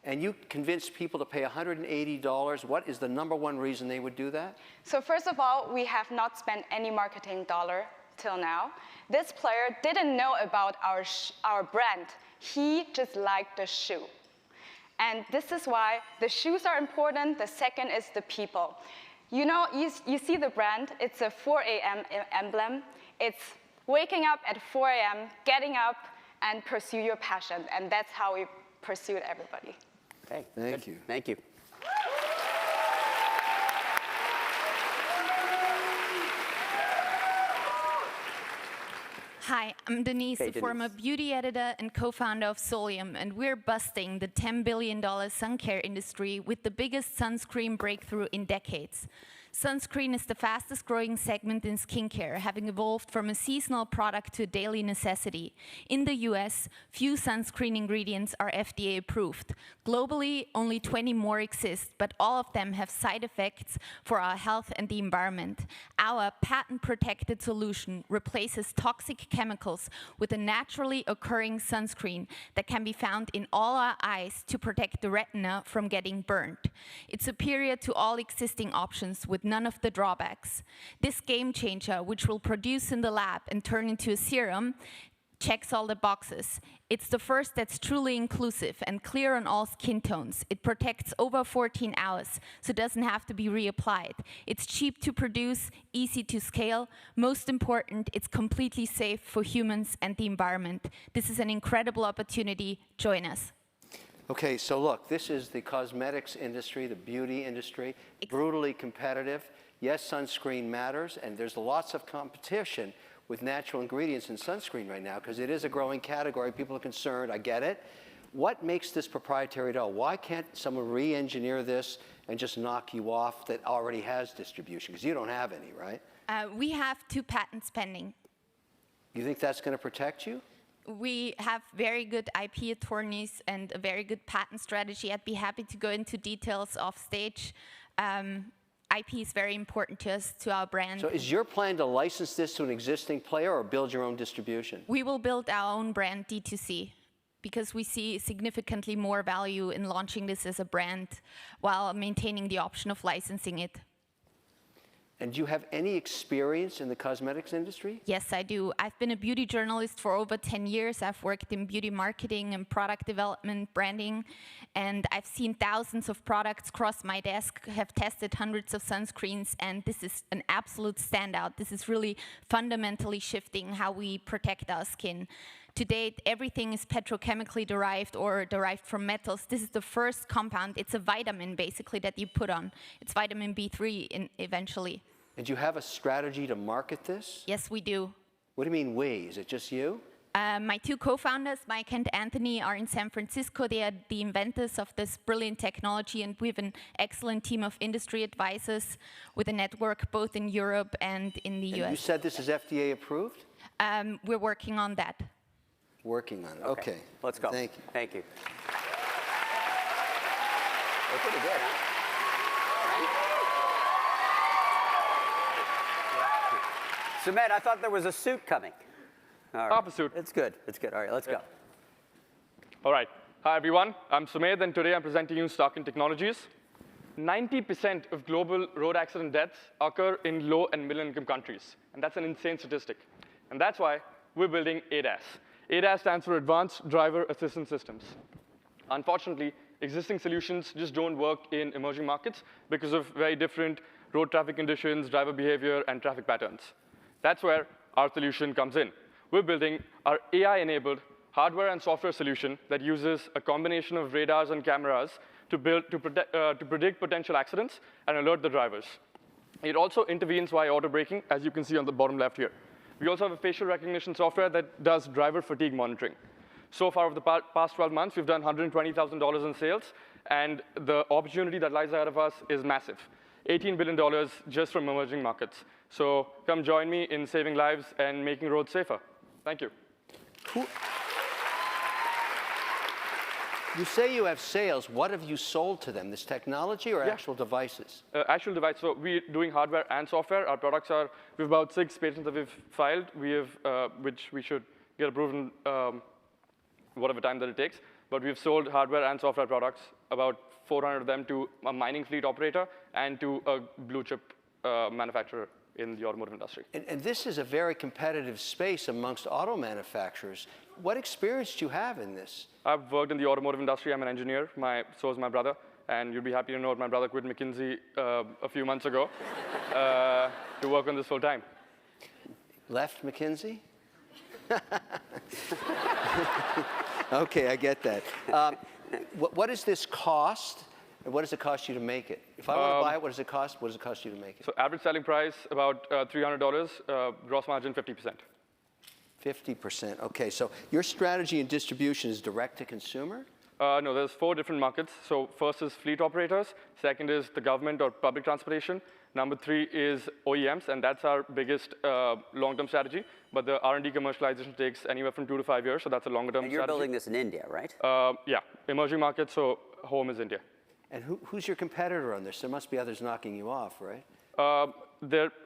and you convinced people to pay $180. What is the #1 reason they would do that? So first of all, we have not spent any marketing dollar till now. This player didn't know about our brand. He just liked the shoe. And this is why the shoes are important. The second is the people. You know, you see the brand. It's a 4 a.m. emblem. It's waking up at 4 a.m., getting up, and pursue your passion. And that's how we pursued everybody. Okay. Thank you. Thank you. Hi, I'm Denise, Hey, a former beauty editor and co-founder of Solium, and we're busting the $10 billion sun care industry with the biggest sunscreen breakthrough in decades. Sunscreen is the fastest growing segment in skincare, having evolved from a seasonal product to a daily necessity. In the US, few sunscreen ingredients are FDA approved. Globally, only 20 more exist, but all of them have side effects for our health and the environment. Our patent-protected solution replaces toxic chemicals with a naturally occurring sunscreen that can be found in all our eyes to protect the retina from getting burned. It's superior to all existing options with none of the drawbacks. This game changer, which we'll produce in the lab and turn into a serum, checks all the boxes. It's the first that's truly inclusive and clear on all skin tones. It protects over 14 hours, so it doesn't have to be reapplied. It's cheap to produce, easy to scale. Most important, it's completely safe for humans and the environment. This is an incredible opportunity. Join us. Okay, so look, this is the cosmetics industry, the beauty industry, brutally competitive. Yes, sunscreen matters, and there's lots of competition with natural ingredients in sunscreen right now because it is a growing category. People are concerned. I get it. What makes this proprietary at all? Why can't someone re-engineer this and just knock you off that already has distribution? Because you don't have any, right? We have 2 patents pending. You think that's going to protect you? We have very good IP attorneys and a very good patent strategy. I'd be happy to go into details off stage. IP is very important to us, to our brand. So is your plan to license this to an existing player or build your own distribution? We will build our own brand D2C because we see significantly more value in launching this as a brand while maintaining the option of licensing it. And do you have any experience in the cosmetics industry? Yes, I do. I've been a beauty journalist for over 10 years. I've worked in beauty marketing and product development, branding, and I've seen thousands of products cross my desk, have tested hundreds of sunscreens, and this is an absolute standout. This is really fundamentally shifting how we protect our skin. To date, everything is petrochemically derived or derived from metals. This is the first compound. It's a vitamin, basically, that you put on. It's vitamin B3 eventually. And you have a strategy to market this? Yes, we do. What do you mean we? Is it just you? My 2 co-founders, Mike and Anthony, are in San Francisco. They are the inventors of this brilliant technology, and we have an excellent team of industry advisors with a network both in Europe and in the US. And you said this is FDA approved? We're working on that. Working on it. Okay. Let's go. Thank you. Thank you. They're pretty good, huh? Sumedh, I thought there was a suit coming. All right. Half a suit. It's good. It's good. All right, let's go. All right. Hi, everyone. I'm Sumedh, and today I'm presenting you Starkin Technologies. 90% of global road accident deaths occur in low and middle-income countries, and that's an insane statistic. And that's why we're building ADAS. ADAS stands for Advanced Driver Assistance Systems. Unfortunately, existing solutions just don't work in emerging markets because of very different road traffic conditions, driver behavior, and traffic patterns. That's where our solution comes in. We're building our AI-enabled hardware and software solution that uses a combination of radars and cameras to predict potential accidents and alert the drivers. It also intervenes via auto braking, as you can see on the bottom left here. We also have a facial recognition software that does driver fatigue monitoring. So far, over the past 12 months, we've done $120,000 in sales, and the opportunity that lies ahead of us is massive. $18 billion just from emerging markets. So come join me in saving lives and making roads safer. Thank you. You say you have sales. What have you sold to them? This technology or actual devices? Actual device. So we're doing hardware and software. Our products are, we have about 6 patents that we've filed. We have, which we should get approved in whatever time that it takes. But we've sold hardware and software products about 400 of them to a mining fleet operator and to a blue chip manufacturer in the automotive industry. And this is a very competitive space amongst auto manufacturers. What experience do you have in this? I've worked in the automotive industry. I'm an engineer. So is my brother. And you'd be happy to know my brother quit McKinsey a few months ago to work on this full time. Left McKinsey? Okay, I get that. What does this cost? And what does it cost you to make it? If I want to buy it, what does it cost? What does it cost you to make it? So average selling price, about $300, gross margin 50%. 50%, okay. So your strategy and distribution is direct to consumer? No, there's 4 different markets. So first is fleet operators. Second is the government or public transportation. Number 3 is OEMs, and that's our biggest long-term strategy. But the R&D commercialization takes anywhere from 2 to 5 years, so that's a longer-term strategy. And you're building this in India, right? Yeah, emerging markets, so home is India. And who's your competitor on this? There must be others knocking you off, right?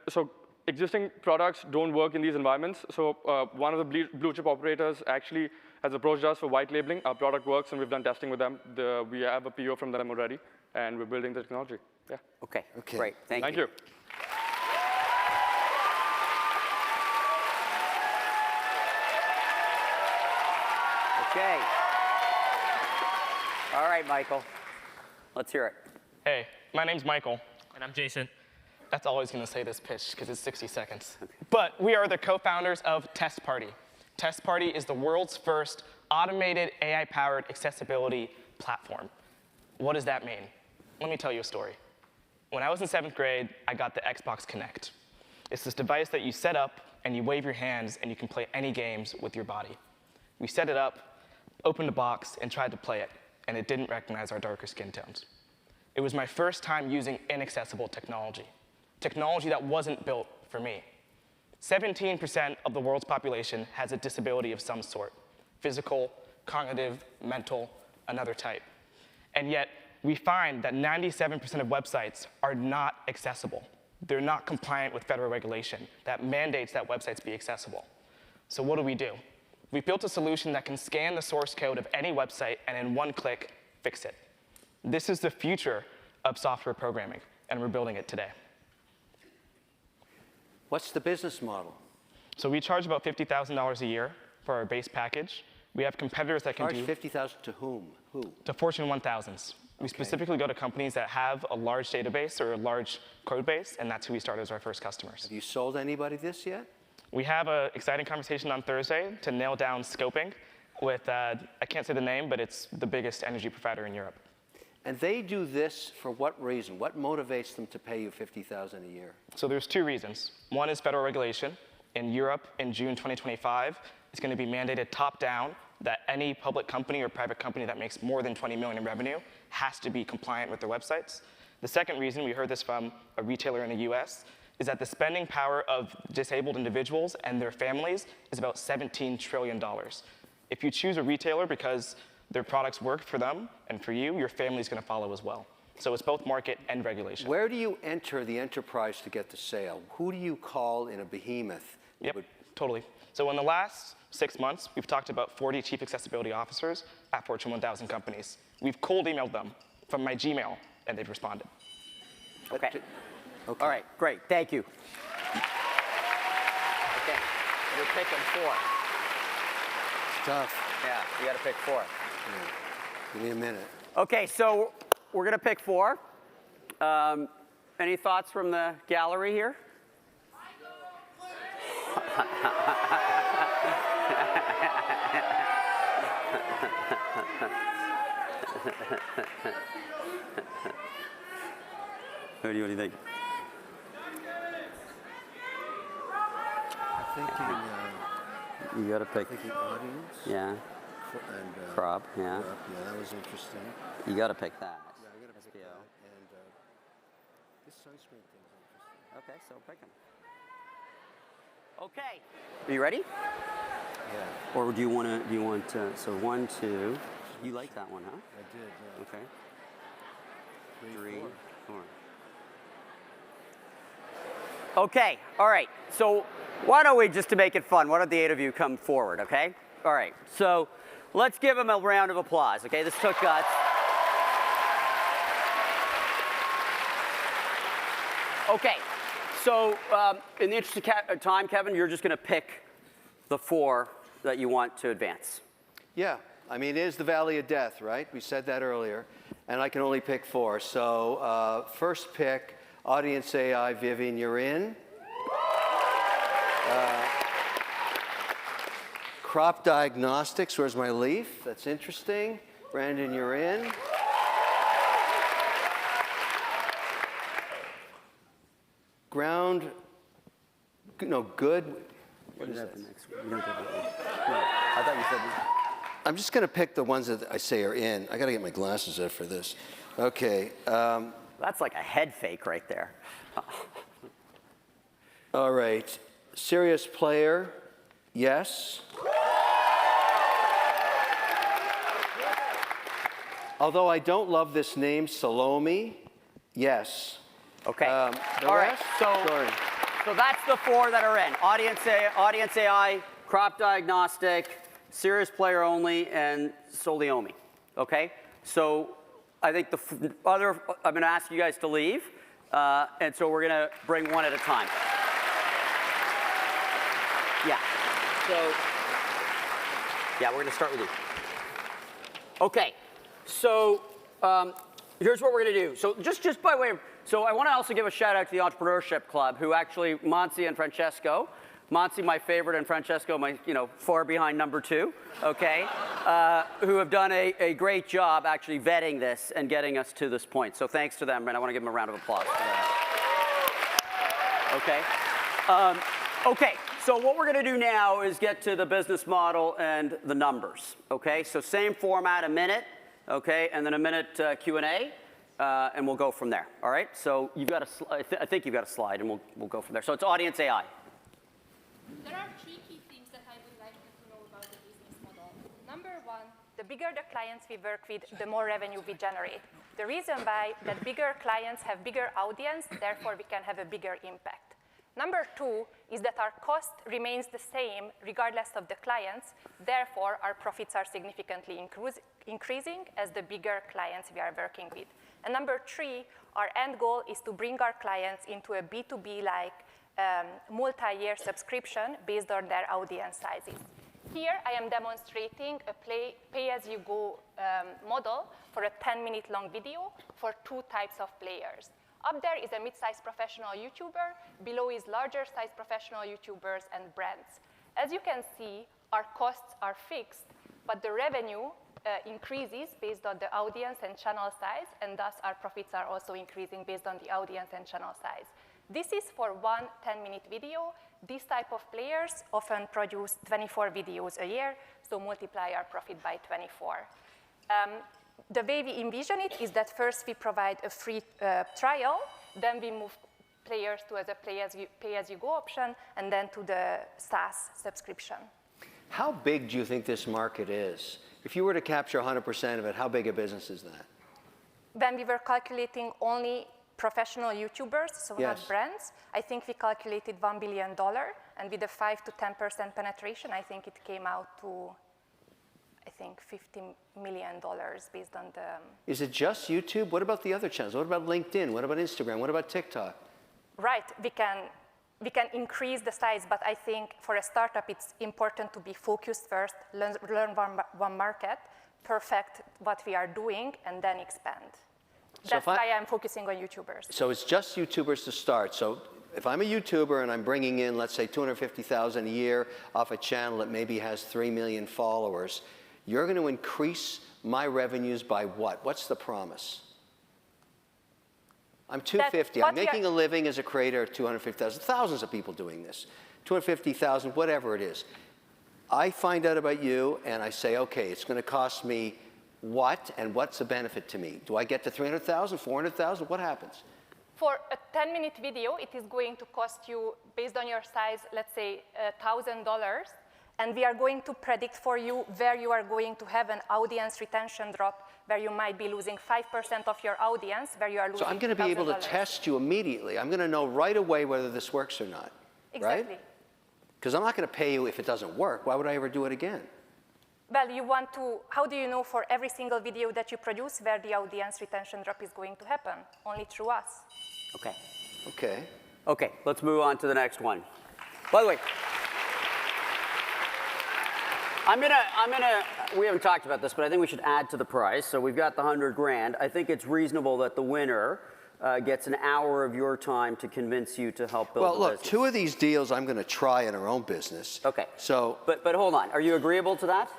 So existing products don't work in these environments. So one of the blue chip operators actually has approached us for white labeling. Our product works, and we've done testing with them. We have a PO from them already, and we're building the technology. Yeah. Okay. Great. Thank you. Okay. All right, Michael. Let's hear it. Hey, my name's Michael. And I'm Jason. That's always going to say this pitch because it's 60 seconds. Okay. But we are the co-founders of Test Party. Test Party is the world's first automated AI-powered accessibility platform. What does that mean? Let me tell you a story. When I was in 7th grade, I got the Xbox Kinect. It's this device that you set up and you wave your hands and you can play any games with your body. We set it up, opened a box, and tried to play it, and it didn't recognize our darker skin tones. It was my first time using inaccessible technology that wasn't built for me. 17% of the world's population has a disability of some sort, physical, cognitive, mental, another type. And yet, we find that 97% of websites are not accessible. They're not compliant with federal regulation that mandates that websites be accessible. So what do? We built a solution that can scan the source code of any website and in one click, fix it. This is the future of software programming, and we're building it today. What's the business model? So we charge about $50,000 a year for our base package. We have competitors that can do... Charge $50,000 to whom? Who? To Fortune 1000s. We specifically go to companies that have a large database or a large code base, and that's who we start as our first customers. Have you sold anybody this yet? We have an exciting conversation on Thursday to nail down scoping with, I can't say the name, but it's the biggest energy provider in Europe. And they do this for what reason? What motivates them to pay you $50,000 a year? So there's 2 reasons. One is federal regulation. In Europe, in June 2025, it's going to be mandated top-down that any public company or private company that makes more than 20 million in revenue has to be compliant with their websites. The second reason, we heard this from a retailer in the US, is that the spending power of disabled individuals and their families is about $17 trillion. If you choose a retailer because their products work for them and for you, your family's going to follow as well. So it's both market and regulation. Where do you enter the enterprise to get the sale? Who do you call in a behemoth? Yep, totally. So in the last 6 months, we've talked about 40 chief accessibility officers at Fortune 1000 companies. We've cold emailed them from my Gmail, and they've responded. Okay. All right, great. Thank you. Okay, you're picking 4. It's tough. Yeah, you got to pick 4. Yeah. Give me a minute. Okay, so we're going to pick 4. Any thoughts from the gallery here? What do you think? I'm thinking, you got to pick. Audience. Yeah. And, Crop. Yeah. Yeah, that was interesting. You got to pick that. Yeah, I got to pick that. And this sunscreen thing is interesting. Okay, so pick them. Okay. Are you ready? Yeah. Or do you want to? So 1, 2. You like that one, huh? I did. Yeah. Okay. 3, 4. Okay. All right. So why don't we, just to make it fun, why don't the 8 of you come forward? Okay. All right. So let's give them a round of applause. Okay. This took guts. Okay, so in the interest of time, Kevin, you're just going to pick the 4 that you want to advance. Yeah, I mean, it is the valley of death, right? We said that earlier, and I can only pick 4. So first pick, Audience AI, Vivian, you're in. Crop Diagnostics, where's my leaf? That's interesting. Brandon, you're in. Ground, good. What is that? I thought you said. I'm just going to pick the ones that I say are in. I got to get my glasses out for this. Okay. That's like a head fake right there. All right. Serious player, yes. Although I don't love this name, Salome, yes. Okay. The All right. rest? So, Sorry. so that's the 4 that are in. Audience AI, Crop Diagnostic, Serious Player Only, and Soliomi. Okay? So I think the other, I'm going to ask you guys to leave. And so we're going to bring one at a time. Yeah. So, yeah, we're going to start with you. Okay. So here's what we're going to do. So just by way of, so I want to also give a shout out to the Entrepreneurship Club, who actually, Monsi and Francesco, Monsi my favorite and Francesco my, far behind number 2, okay, who have done a great job actually vetting this and getting us to this point. So thanks to them, and I want to give them a round of applause for that. Okay. Okay, so what we're going to do now is get to the business model and the numbers, okay? So same format, a minute, okay, and then a minute Q&A, and we'll go from there, all right? So you've got I think you've got a slide, and we'll go from there. So it's Audience AI. There are 3 key things that I would like you to know about the business model. Number 1, the bigger the clients we work with, the more revenue we generate. The reason why that bigger clients have bigger audience, therefore we can have a bigger impact. Number 2 is that our cost remains the same regardless of the clients, therefore our profits are significantly increasing as the bigger clients we are working with. And number 3, our end goal is to bring our clients into a B2B-like multi-year subscription based on their audience sizes. Here I am demonstrating a pay-as-you-go model for a 10-minute long video for 2 types of players. Up there is a mid-sized professional YouTuber, below is larger-sized professional YouTubers and brands. As you can see, our costs are fixed, but the revenue increases based on the audience and channel size, and thus our profits are also increasing based on the audience and channel size. This is for one 10-minute video. These type of players often produce 24 videos a year, so multiply our profit by 24. The way we envision it is that first we provide a free trial, then we move players to as a pay-as-you-go option, and then to the SaaS subscription. How big do you think this market is? If you were to capture 100% of it, how big a business is that? When we were calculating only professional YouTubers, so Yes. not brands, I think we calculated $1 billion, and with a 5 to 10% penetration, I think it came out to, I think, $50 million based on the... Is it just YouTube? What about the other channels? What about LinkedIn? What about Instagram? What about TikTok? Right, we can increase the size, but I think for a startup, it's important to be focused first, learn one market, perfect what we are doing, and then expand. That's why I'm focusing on YouTubers. So it's just YouTubers to start. So if I'm a YouTuber and I'm bringing in, let's say, $250,000 a year off a channel that maybe has 3 million followers, you're going to increase my revenues by what? What's the promise? I'm 250. I'm making a living as a creator at 250,000. Thousands of people doing this. 250,000, whatever it is. I find out about you and I say, okay, it's going to cost me what, and what's the benefit to me? Do I get to 300,000, 400,000? What happens? For a 10-minute video, it is going to cost you, based on your size, let's say $1,000, and we are going to predict for you where you are going to have an audience retention drop, where you might be losing 5% of your audience, where you are losing $1,000. So I'm going to be able to test you immediately. I'm going to know right away whether this works or not, exactly. right? Because I'm not going to pay you if it doesn't work. Why would I ever do it again? Well, you want to, how do you know for every single video that you produce where the audience retention drop is going to happen? Only through us. Okay. Okay. Okay, let's move on to the next one. By the way, we haven't talked about this, but I think we should add to the price. So we've got the 100 grand. I think it's reasonable that the winner gets an hour of your time to convince you to help build the Well, look, business. 2 of these deals I'm going to try in our own business. Okay. So, But hold on. Are you agreeable to that?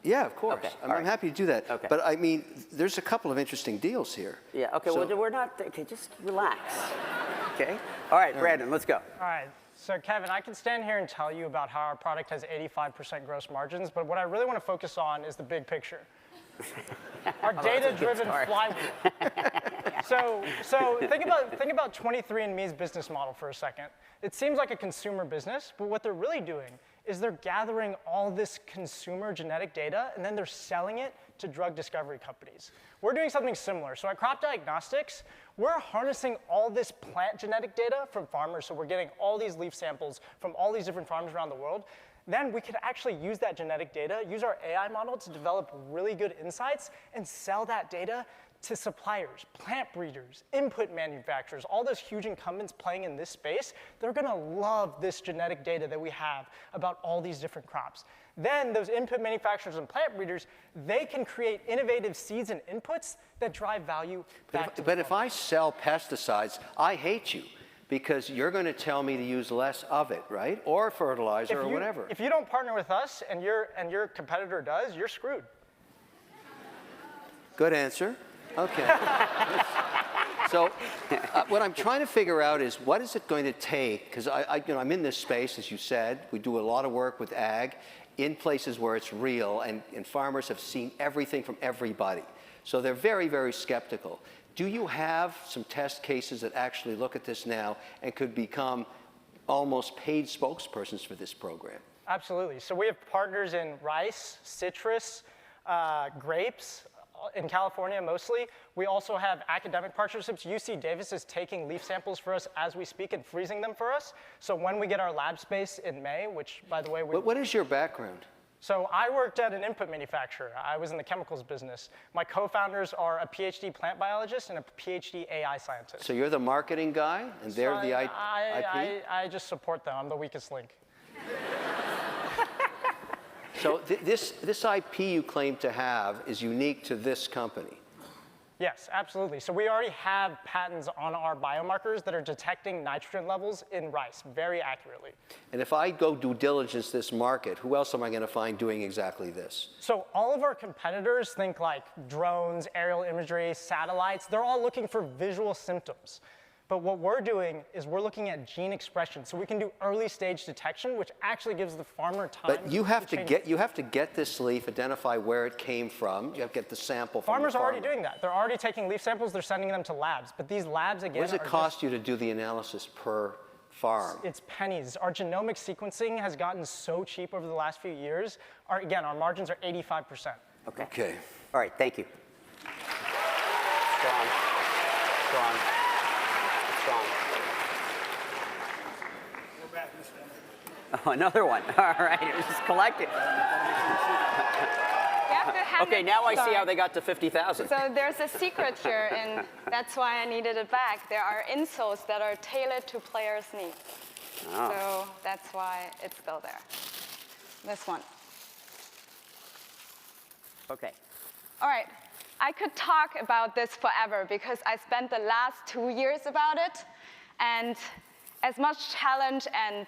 yeah, of course. Okay, I'm all right. happy to do that. Okay. But I mean, there's a couple of interesting deals here. Yeah, okay, So- well, we're not, okay, just relax. Okay? All right, Brandon, let's go. All right. So Kevin, I can stand here and tell you about how our product has 85% gross margins, but what I really want to focus on is the big picture. Our data-driven flywheel. So think about 23andMe's business model for a second. It seems like a consumer business, but what they're really doing is they're gathering all this consumer genetic data and then they're selling it to drug discovery companies. We're doing something similar. So at Crop Diagnostics, we're harnessing all this plant genetic data from farmers. So we're getting all these leaf samples from all these different farms around the world. Then we could actually use that genetic data, use our AI model to develop really good insights and sell that data to suppliers, plant breeders, input manufacturers, all those huge incumbents playing in this space. They're gonna love this genetic data that we have about all these different crops. Then those input manufacturers and plant breeders, they can create innovative seeds and inputs that drive value back to the But if I sell pesticides, I hate you because you're going to tell me to use less of it, right? Or fertilizer or whatever. If you don't partner with us and your competitor does, you're screwed. Good answer. Okay. So what I'm trying to figure out is what is it going to take, because I'm in this space, as you said. We do a lot of work with ag in places where it's real, and farmers have seen everything from everybody. So they're very, very skeptical. Do you have some test cases that actually look at this now and could become almost paid spokespersons for this program? Absolutely. So we have partners in rice, citrus, grapes, in California mostly. We also have academic partnerships. UC Davis is taking leaf samples for us as we speak and freezing them for us. So when we get our lab space in May, which by the way, What is your background? So I worked at an input manufacturer. I was in the chemicals business. My co-founders are a PhD plant biologist and a PhD AI scientist. So you're the marketing guy and they're the IP? I just support them. I'm the weakest link. So this IP you claim to have is unique to this company. Yes, absolutely. So we already have patents on our biomarkers that are detecting nitrogen levels in rice very accurately. And if I go due diligence this market, who else am I going to find doing exactly this? So all of our competitors, think like drones, aerial imagery, satellites, they're all looking for visual symptoms. But what we're doing is we're looking at gene expression, so we can do early stage detection, which actually gives the farmer time. But you have to get this leaf, identify where it came from. You have to get the sample from Farmers the are farmer. already doing that. They're already taking leaf samples. They're sending them to labs. But these labs again, What does it cost you to do the analysis per farm? It's pennies. Our genomic sequencing has gotten so cheap over the last few years. Our margins are 85%. Okay. Okay. All right, thank you. Strong. Strong. Strong. Oh, another one. All right, it was just collected. Okay, now I see how they got to 50,000. So there's a secret here, and that's why I needed it back. There are insoles that are tailored to players' needs. Oh. So that's why it's still there. This one. Okay. All right. I could talk about this forever because I spent the last 2 years about it. And as much challenge and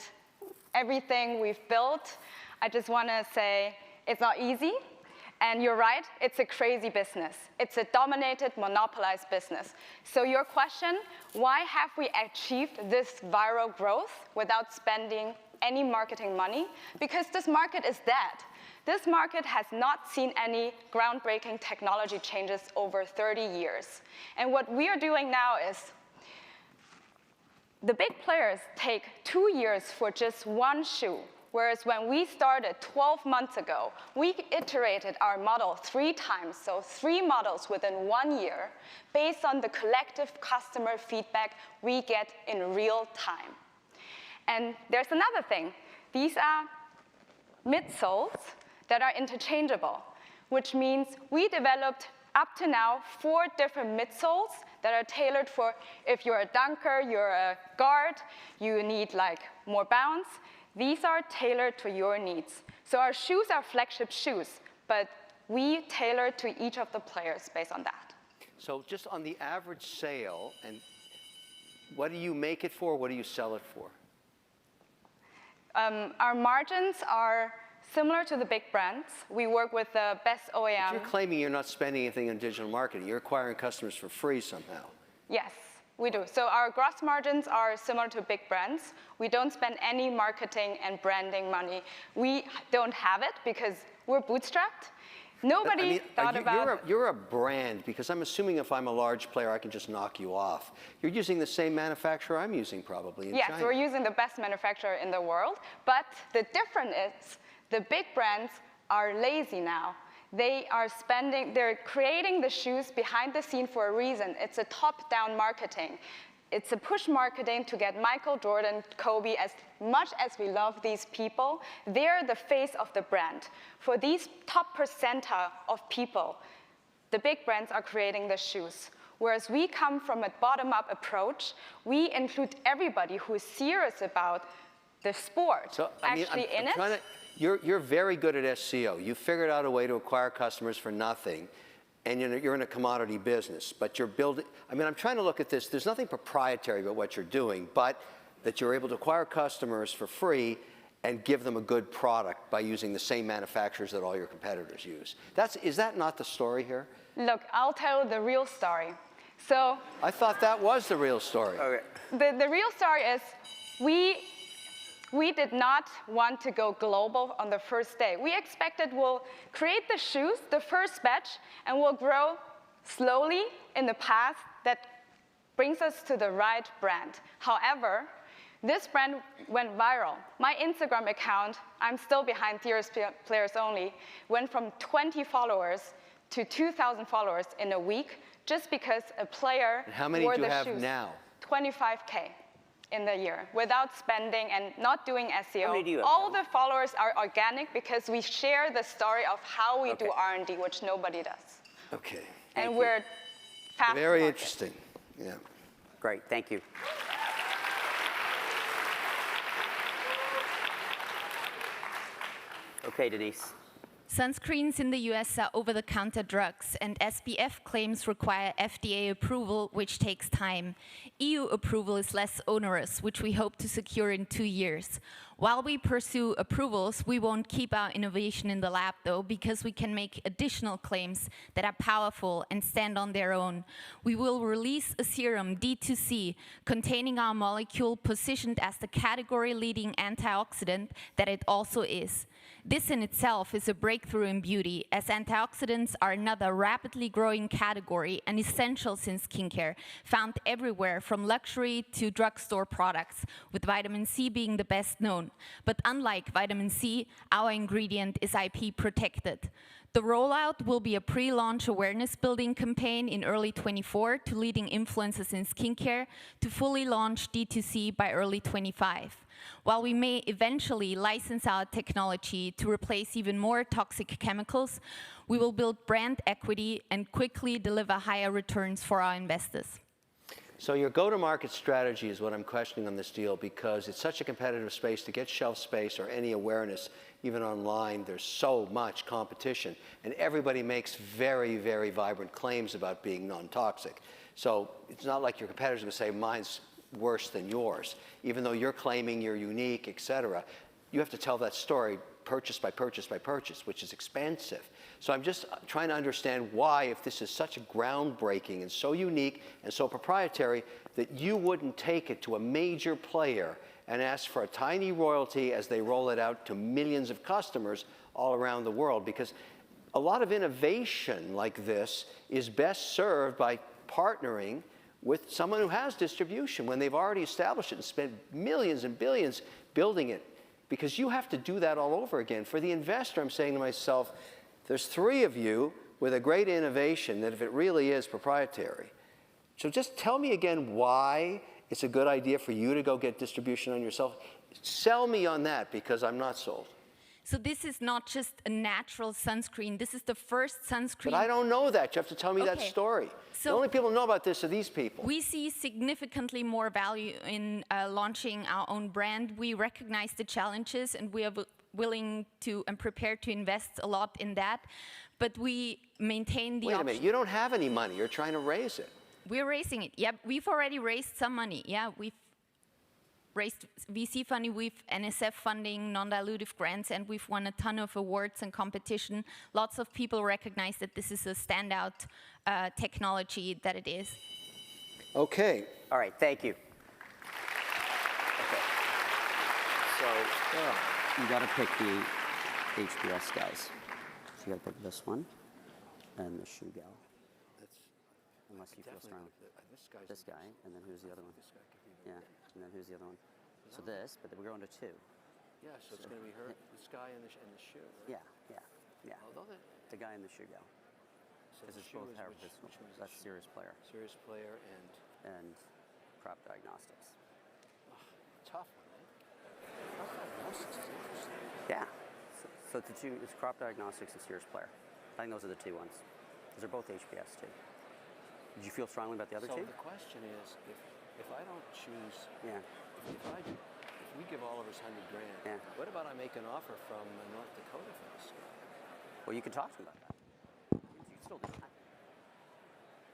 everything we've built, I just want to say it's not easy. And you're right, it's a crazy business. It's a dominated, monopolized business. So your question, why have we achieved this viral growth without spending any marketing money? Because this market is dead. This market has not seen any groundbreaking technology changes over 30 years. And what we are doing now is the big players take 2 years for just one shoe. Whereas when we started 12 months ago, we iterated our model 3 times, so 3 models within 1 year, based on the collective customer feedback we get in real time. And there's another thing. These are midsoles that are interchangeable, which means we developed up to now 4 different midsoles that are tailored for if you're a dunker, you're a guard, you need like more bounce. These are tailored to your needs. So our shoes are flagship shoes, but we tailor to each of the players based on that. So just on the average sale, and what do you make it for? What do you sell it for? Our margins are similar to the big brands. We work with the best OEM. But you're claiming you're not spending anything on digital marketing. You're acquiring customers for free somehow. Yes, we do. So our gross margins are similar to big brands. We don't spend any marketing and branding money. We don't have it because we're bootstrapped. Nobody thought about... You're a brand, because I'm assuming if I'm a large player, I can just knock you off. You're using the same manufacturer I'm using probably in China. Yes, we're using the best manufacturer in the world. But the difference is the big brands are lazy now. They're creating the shoes behind the scene for a reason. It's a top-down marketing. It's a push marketing to get Michael Jordan, Kobe, as much as we love these people, they're the face of the brand. For these top percentile of people, the big brands are creating the shoes. Whereas we come from a bottom-up approach, we include everybody who is serious about the sport You're very good at SEO. You figured out a way to acquire customers for nothing. And you're in a commodity business, but you're building, I'm trying to look at this. There's nothing proprietary about what you're doing, but that you're able to acquire customers for free and give them a good product by using the same manufacturers that all your competitors use. Is that not the story here? Look, I'll tell the real story. So I thought that was the real story. Okay. The real story is we did not want to go global on the first day. We expected we'll create the shoes, the first batch, and we'll grow slowly in the path that brings us to the right brand. However, this brand went viral. My Instagram account, I'm still behind Serious Players Only, went from 20 followers to 2,000 followers in a week just because a player wore the shoes. And how many do you have now? 25K. In the year, without spending and not doing SEO. How many do you have? All the followers are organic because we share the story of how we do R&D, which nobody does. Okay. And we're fast. Very interesting. Yeah. Great, thank you. Okay, Denise. Sunscreens in the US are over-the-counter drugs, and SPF claims require FDA approval, which takes time. EU approval is less onerous, which we hope to secure in 2 years. While we pursue approvals, we won't keep our innovation in the lab, though, because we can make additional claims that are powerful and stand on their own. We will release a serum, D2C, containing our molecule positioned as the category-leading antioxidant that it also is. This in itself is a breakthrough in beauty, as antioxidants are another rapidly growing category and essentials in skincare, found everywhere from luxury to drugstore products, with vitamin C being the best known. But unlike vitamin C, our ingredient is IP protected. The rollout will be a pre-launch awareness building campaign in early 24 to leading influencers in skincare to fully launch D2C by early 25. While we may eventually license our technology to replace even more toxic chemicals, we will build brand equity and quickly deliver higher returns for our investors. So your go-to-market strategy is what I'm questioning on this deal, because it's such a competitive space to get shelf space or any awareness, even online. There's so much competition, and everybody makes very, very vibrant claims about being non-toxic. So it's not like your competitors are going to say mine's worse than yours, even though you're claiming you're unique, et cetera. You have to tell that story purchase by purchase by purchase, which is expensive. So I'm just trying to understand why, if this is such a groundbreaking and so unique and so proprietary, that you wouldn't take it to a major player and ask for a tiny royalty as they roll it out to millions of customers all around the world. Because a lot of innovation like this is best served by partnering with someone who has distribution when they've already established it and spent millions and billions building it. Because you have to do that all over again. For the investor, I'm saying to myself, there's 3 of you with a great innovation that if it really is proprietary. So just tell me again why it's a good idea for you to go get distribution on yourself. Sell me on that, because I'm not sold. So this is not just a natural sunscreen. This is the first sunscreen. But I don't know that. You have to tell me that Okay. story. So the only people who know about this are these people. we see significantly more value in launching our own brand. We recognize the challenges, and we are willing to and prepared to invest a lot in that. But we maintain the Wait a option. minute, you don't have any money. You're trying to raise it. We're raising it. Yep, we've already raised some money. Yeah, we've raised VC funding, we've NSF funding, non-dilutive grants, and we've won a ton of awards and competition. Lots of people recognize that this is a standout technology that it is. Okay. All right, thank you. Okay. So you got to pick the HBS guys. So you got to pick this one and the shoe gal. Unless you feel strong. This guy, and then who's the other one? Yeah, and then who's the other one? So this, but then we're going to two. Yeah, so it's going to be her, this guy, and the shoe. Yeah, yeah, yeah. Although The guy and the shoe gal. so This the is shoe both is Harvard. which one is the That's shoe? serious player Serious player and crop diagnostics. tough one, eh? Crop diagnostics is interesting. Yeah. So it's the two. It's crop diagnostics and serious player. I think those are the two ones. Those are both HBS too. Did you feel strongly about the other So two? the question is, if I don't choose, Yeah. if we give all of us $100,000, Yeah. what about I make an offer from North Dakota for this guy? Well, you can talk to him about that. You can still do that.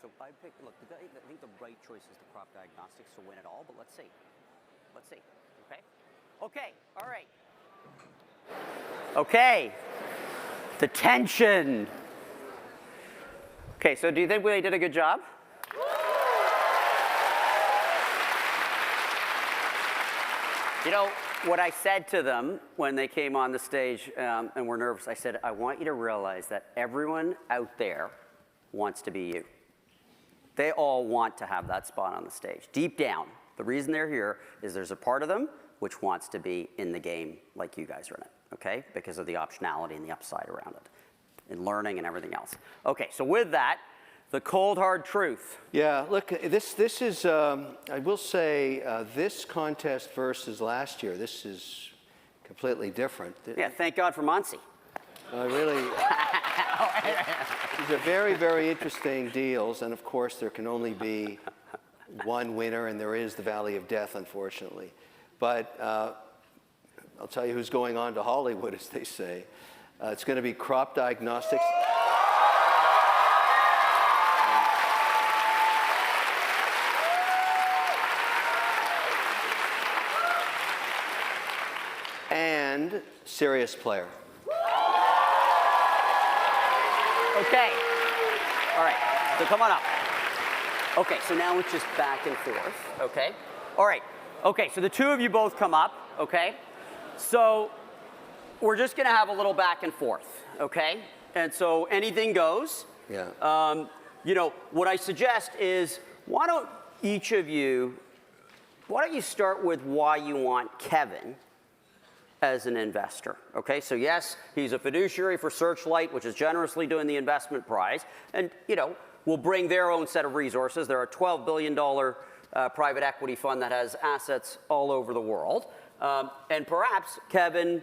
So I pick. Look, I think the right choice is the crop diagnostics to win it all. But let's see. Let's see. Okay. Okay. All right. Okay. The tension. Okay. So do you think we did a good job? You know, what I said to them when they came on the stage and were nervous, I said, I want you to realize that everyone out there wants to be you. They all want to have that spot on the stage. Deep down, the reason they're here is there's a part of them which wants to be in the game like you guys are in it, okay? Because of the optionality and the upside around it, and learning and everything else. Okay, so with that, the cold, hard truth. Yeah, look, this is, I will say, this contest versus last year, this is completely different. Yeah, thank God for Muncie. Really, these are very, very interesting deals, and of course, there can only be one winner, and there is the Valley of Death, unfortunately. But I'll tell you who's going on to Hollywood, as they say. It's going to be Crop Diagnostics. And Serious Player. Okay. All right. So come on up. Okay, so now it's just back and forth. Okay. All right. Okay, so the two of you both come up. Okay. So we're just going to have a little back and forth. Okay. And so anything goes. Yeah. You know, what I suggest is why don't you start with why you want Kevin as an investor, okay? So yes, he's a fiduciary for Searchlight, which is generously doing the investment prize, and, you know, will bring their own set of resources. They're a $12 billion private equity fund that has assets all over the world. And perhaps Kevin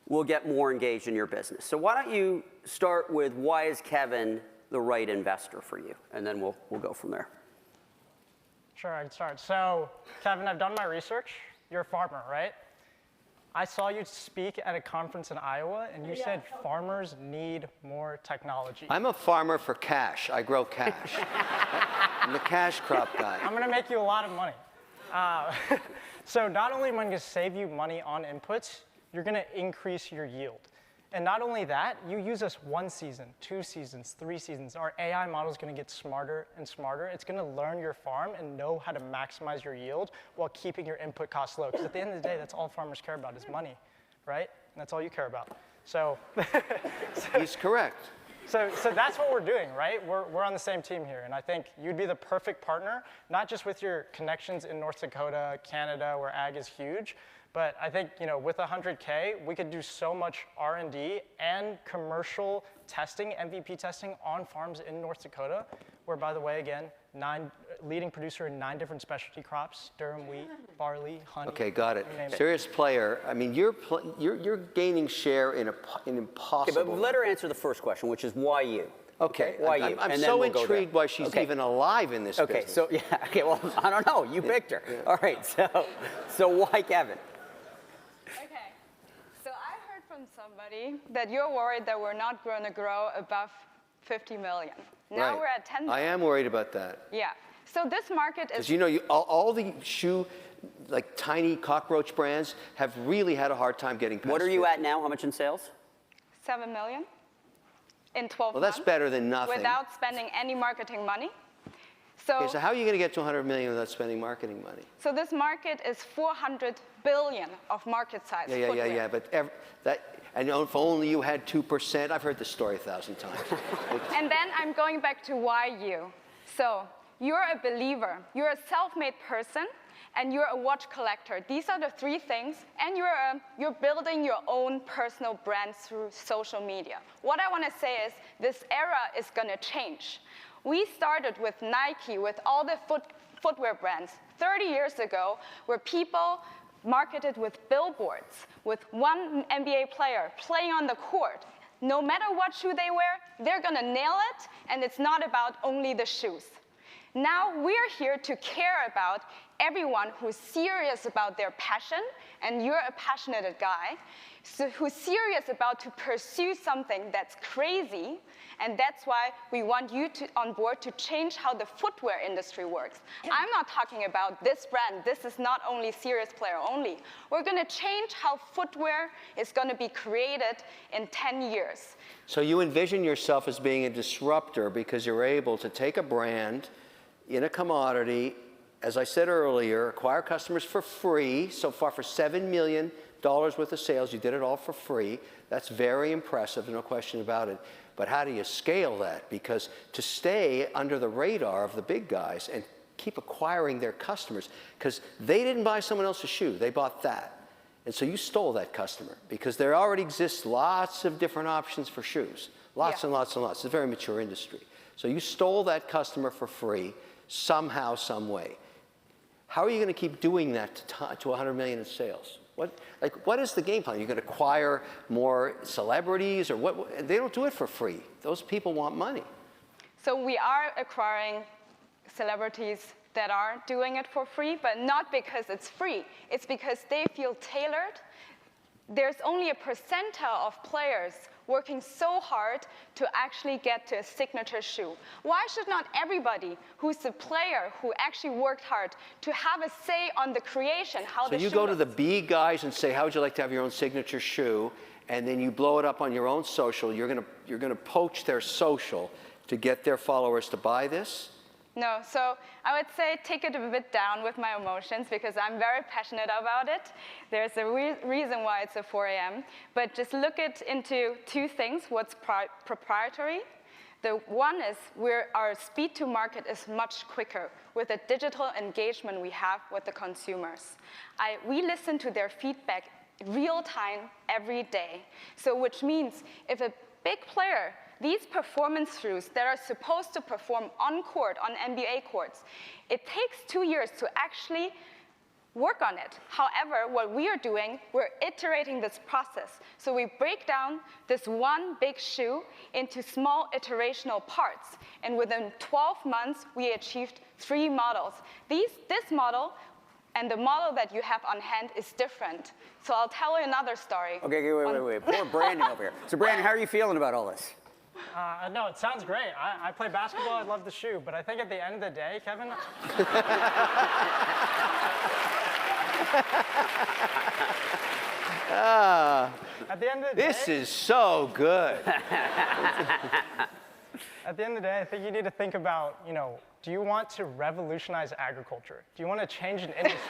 will get more engaged in your business. So why don't you start with why is Kevin the right investor for you? And then we'll go from there. Sure, I can start. So, Kevin, I've done my research. You're a farmer, right? I saw you speak at a conference in Iowa, and you said farmers need more technology. I'm a farmer for cash. I grow cash. I'm the cash crop guy. I'm going to make you a lot of money. So not only am I going to save you money on inputs, you're going to increase your yield. And not only that, you use us 1 season, 2 seasons, 3 seasons. Our AI model is going to get smarter and smarter. It's going to learn your farm and know how to maximize your yield while keeping your input costs low. Because at the end of the day, that's all farmers care about is money, right? And that's all you care about. So he's correct. So that's what we're doing, right? We're on the same team here. And I think you'd be the perfect partner, not just with your connections in North Dakota, Canada, where ag is huge, but I think, you know, with 100K, we could do so much R&D and commercial testing, MVP testing on farms in North Dakota, where, by the way, again, leading producer in 9 different specialty crops: durum wheat, barley, honey. Okay, got it. you name it. Serious player. I mean, you're gaining share in an impossible. Okay, but let her answer the first question, which is why you? Okay, Why I'm you? And then so we'll go there. intrigued why she's Okay. even alive in this Okay, business. so yeah, okay, well, I don't know. You picked her. All right, so why Kevin? Okay, so I heard from somebody that you're worried that we're not going to grow above 50 million. Now Right. we're at 10 million. I am worried about that. Yeah, so this market is... Because you know, all the shoe, like tiny cockroach brands, have really had a hard time getting past What are you 50. at now? How much in sales? 7 million in 12 Well, months. that's better than nothing. Without spending any marketing money. So, Okay, so how are you going to get to 100 million without spending marketing money? so this market is 400 billion of market size. footwear. But and if only you had 2%. I've heard this story 1,000 times. And then I'm going back to why you. So you're a believer, you're a self-made person, and you're a watch collector. These are the 3 things, and you're building your own personal brand through social media. What I want to say is this era is going to change. We started with Nike, with all the footwear brands 30 years ago, where people marketed with billboards, with one NBA player playing on the court. No matter what shoe they wear, they're going to nail it, and it's not about only the shoes. Now we're here to care about everyone who's serious about their passion, and you're a passionate guy, so who's serious about to pursue something that's crazy, and that's why we want you on board to change how the footwear industry works. I'm not talking about this brand. This is not only Serious Player only. We're going to change how footwear is going to be created in 10 years. So you envision yourself as being a disruptor because you're able to take a brand in a commodity, as I said earlier, acquire customers for free. So far, for $7 million worth of sales, you did it all for free. That's very impressive, no question about it. But how do you scale that? Because to stay under the radar of the big guys and keep acquiring their customers, because they didn't buy someone else's shoe, they bought that. And so you stole that customer because there already exists lots of different options for shoes. Lots and lots and lots. It's a very mature industry. So you stole that customer for free somehow, some way. How are you going to keep doing that to 100 million in sales? What is the game plan? You're going to acquire more celebrities or what? They don't do it for free. Those people want money. So we are acquiring celebrities that are doing it for free, but not because it's free. It's because they feel tailored. There's only a percentile of players working so hard to actually get to a signature shoe. Why should not everybody who's a player who actually worked hard to have a say on the creation, how the shoe So you go to the looks? big guys and say, how would you like to have your own signature shoe? And then you blow it up on your own social. You're going to poach their social to get their followers to buy this? No, so I would say take it a bit down with my emotions because I'm very passionate about it. There's a reason why it's a 4 a.m. But just look into 2 things, what's proprietary. The one is our speed to market is much quicker with the digital engagement we have with the consumers. We listen to their feedback real time every day. So which means if a big player, these performance shoes that are supposed to perform on court, on NBA courts, it takes 2 years to actually work on it. However, what we are doing, we're iterating this process. So we break down this one big shoe into small iterational parts. And within 12 months, we achieved 3 models. This model and the model that you have on hand is different. So I'll tell you another story. Okay, wait. Poor Brandon over here. So Brandon, how are you feeling about all this? No, it sounds great. I play basketball. I love the shoe. But I think at the end of the day, Kevin, at the end of the day, This is so good. at the end of the day, I think you need to think about, do you want to revolutionize agriculture? Do you want to change an industry?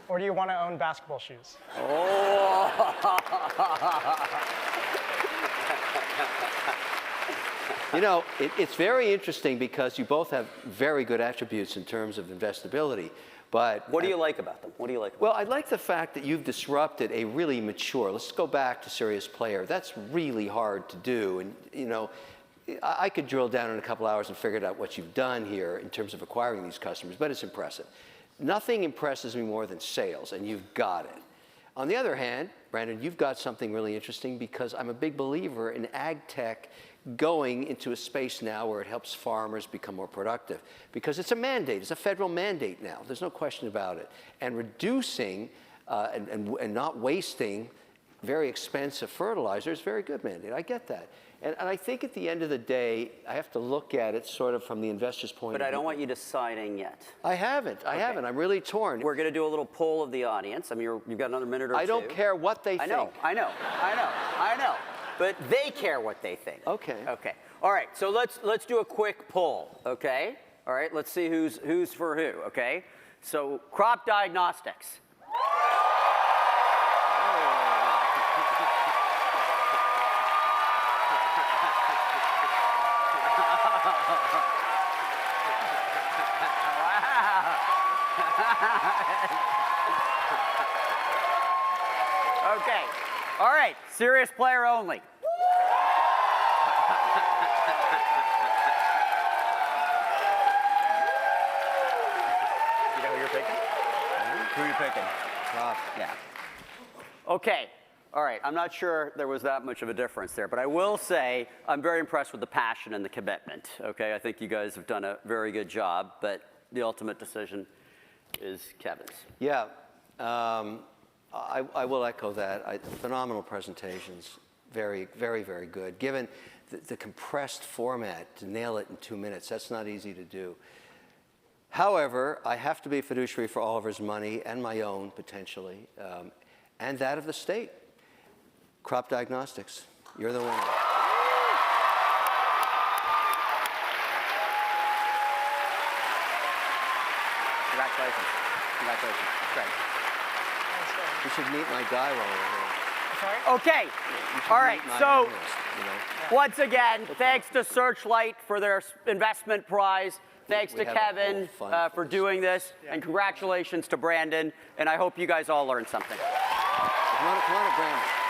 Or do you want to own basketball shoes? It's very interesting because you both have very good attributes in terms of investability. But what do you like about them? What do you like? Well, I like the fact that you've disrupted a really mature. Let's go back to Serious Player. That's really hard to do, and I could drill down in a couple hours and figure out what you've done here in terms of acquiring these customers, but it's impressive. Nothing impresses me more than sales, and you've got it. On the other hand, Brandon, you've got something really interesting because I'm a big believer in ag tech going into a space now where it helps farmers become more productive because it's a mandate. It's a federal mandate now. There's no question about it. And reducing and not wasting very expensive fertilizer is a very good mandate. I get that. And I think at the end of the day, I have to look at it sort of from the investor's point of view. But I don't want you deciding yet. I haven't. I haven't. I'm really torn. We're going to do a little poll of the audience. I mean, you've got another minute or two. I don't care what they think. I know. But they care what they think. Okay. Okay. All right. So let's do a quick poll. Okay. All right. Let's see who's for who. Okay. So crop diagnostics. Okay. All right. Serious player only. You know who you're picking? Who are you picking? Yeah. Okay. All right. I'm not sure there was that much of a difference there, but I will say I'm very impressed with the passion and the commitment. Okay. I think you guys have done a very good job, but the ultimate decision is Kevin's. Yeah. I will echo that. Phenomenal presentations. Very, very, very good. Given the compressed format to nail it in 2 minutes, that's not easy to do. However, I have to be a fiduciary for Oliver's money and my own, potentially, and that of the state. Crop Diagnostics, you're the winner. Congratulations. Congratulations. Great. You should meet my guy while we're here. Sorry? Okay. All right. So, once again, thanks to Searchlight for their investment prize. Thanks to Kevin for doing this. And congratulations to Brandon. And I hope you guys all learned something. Come on, Brandon.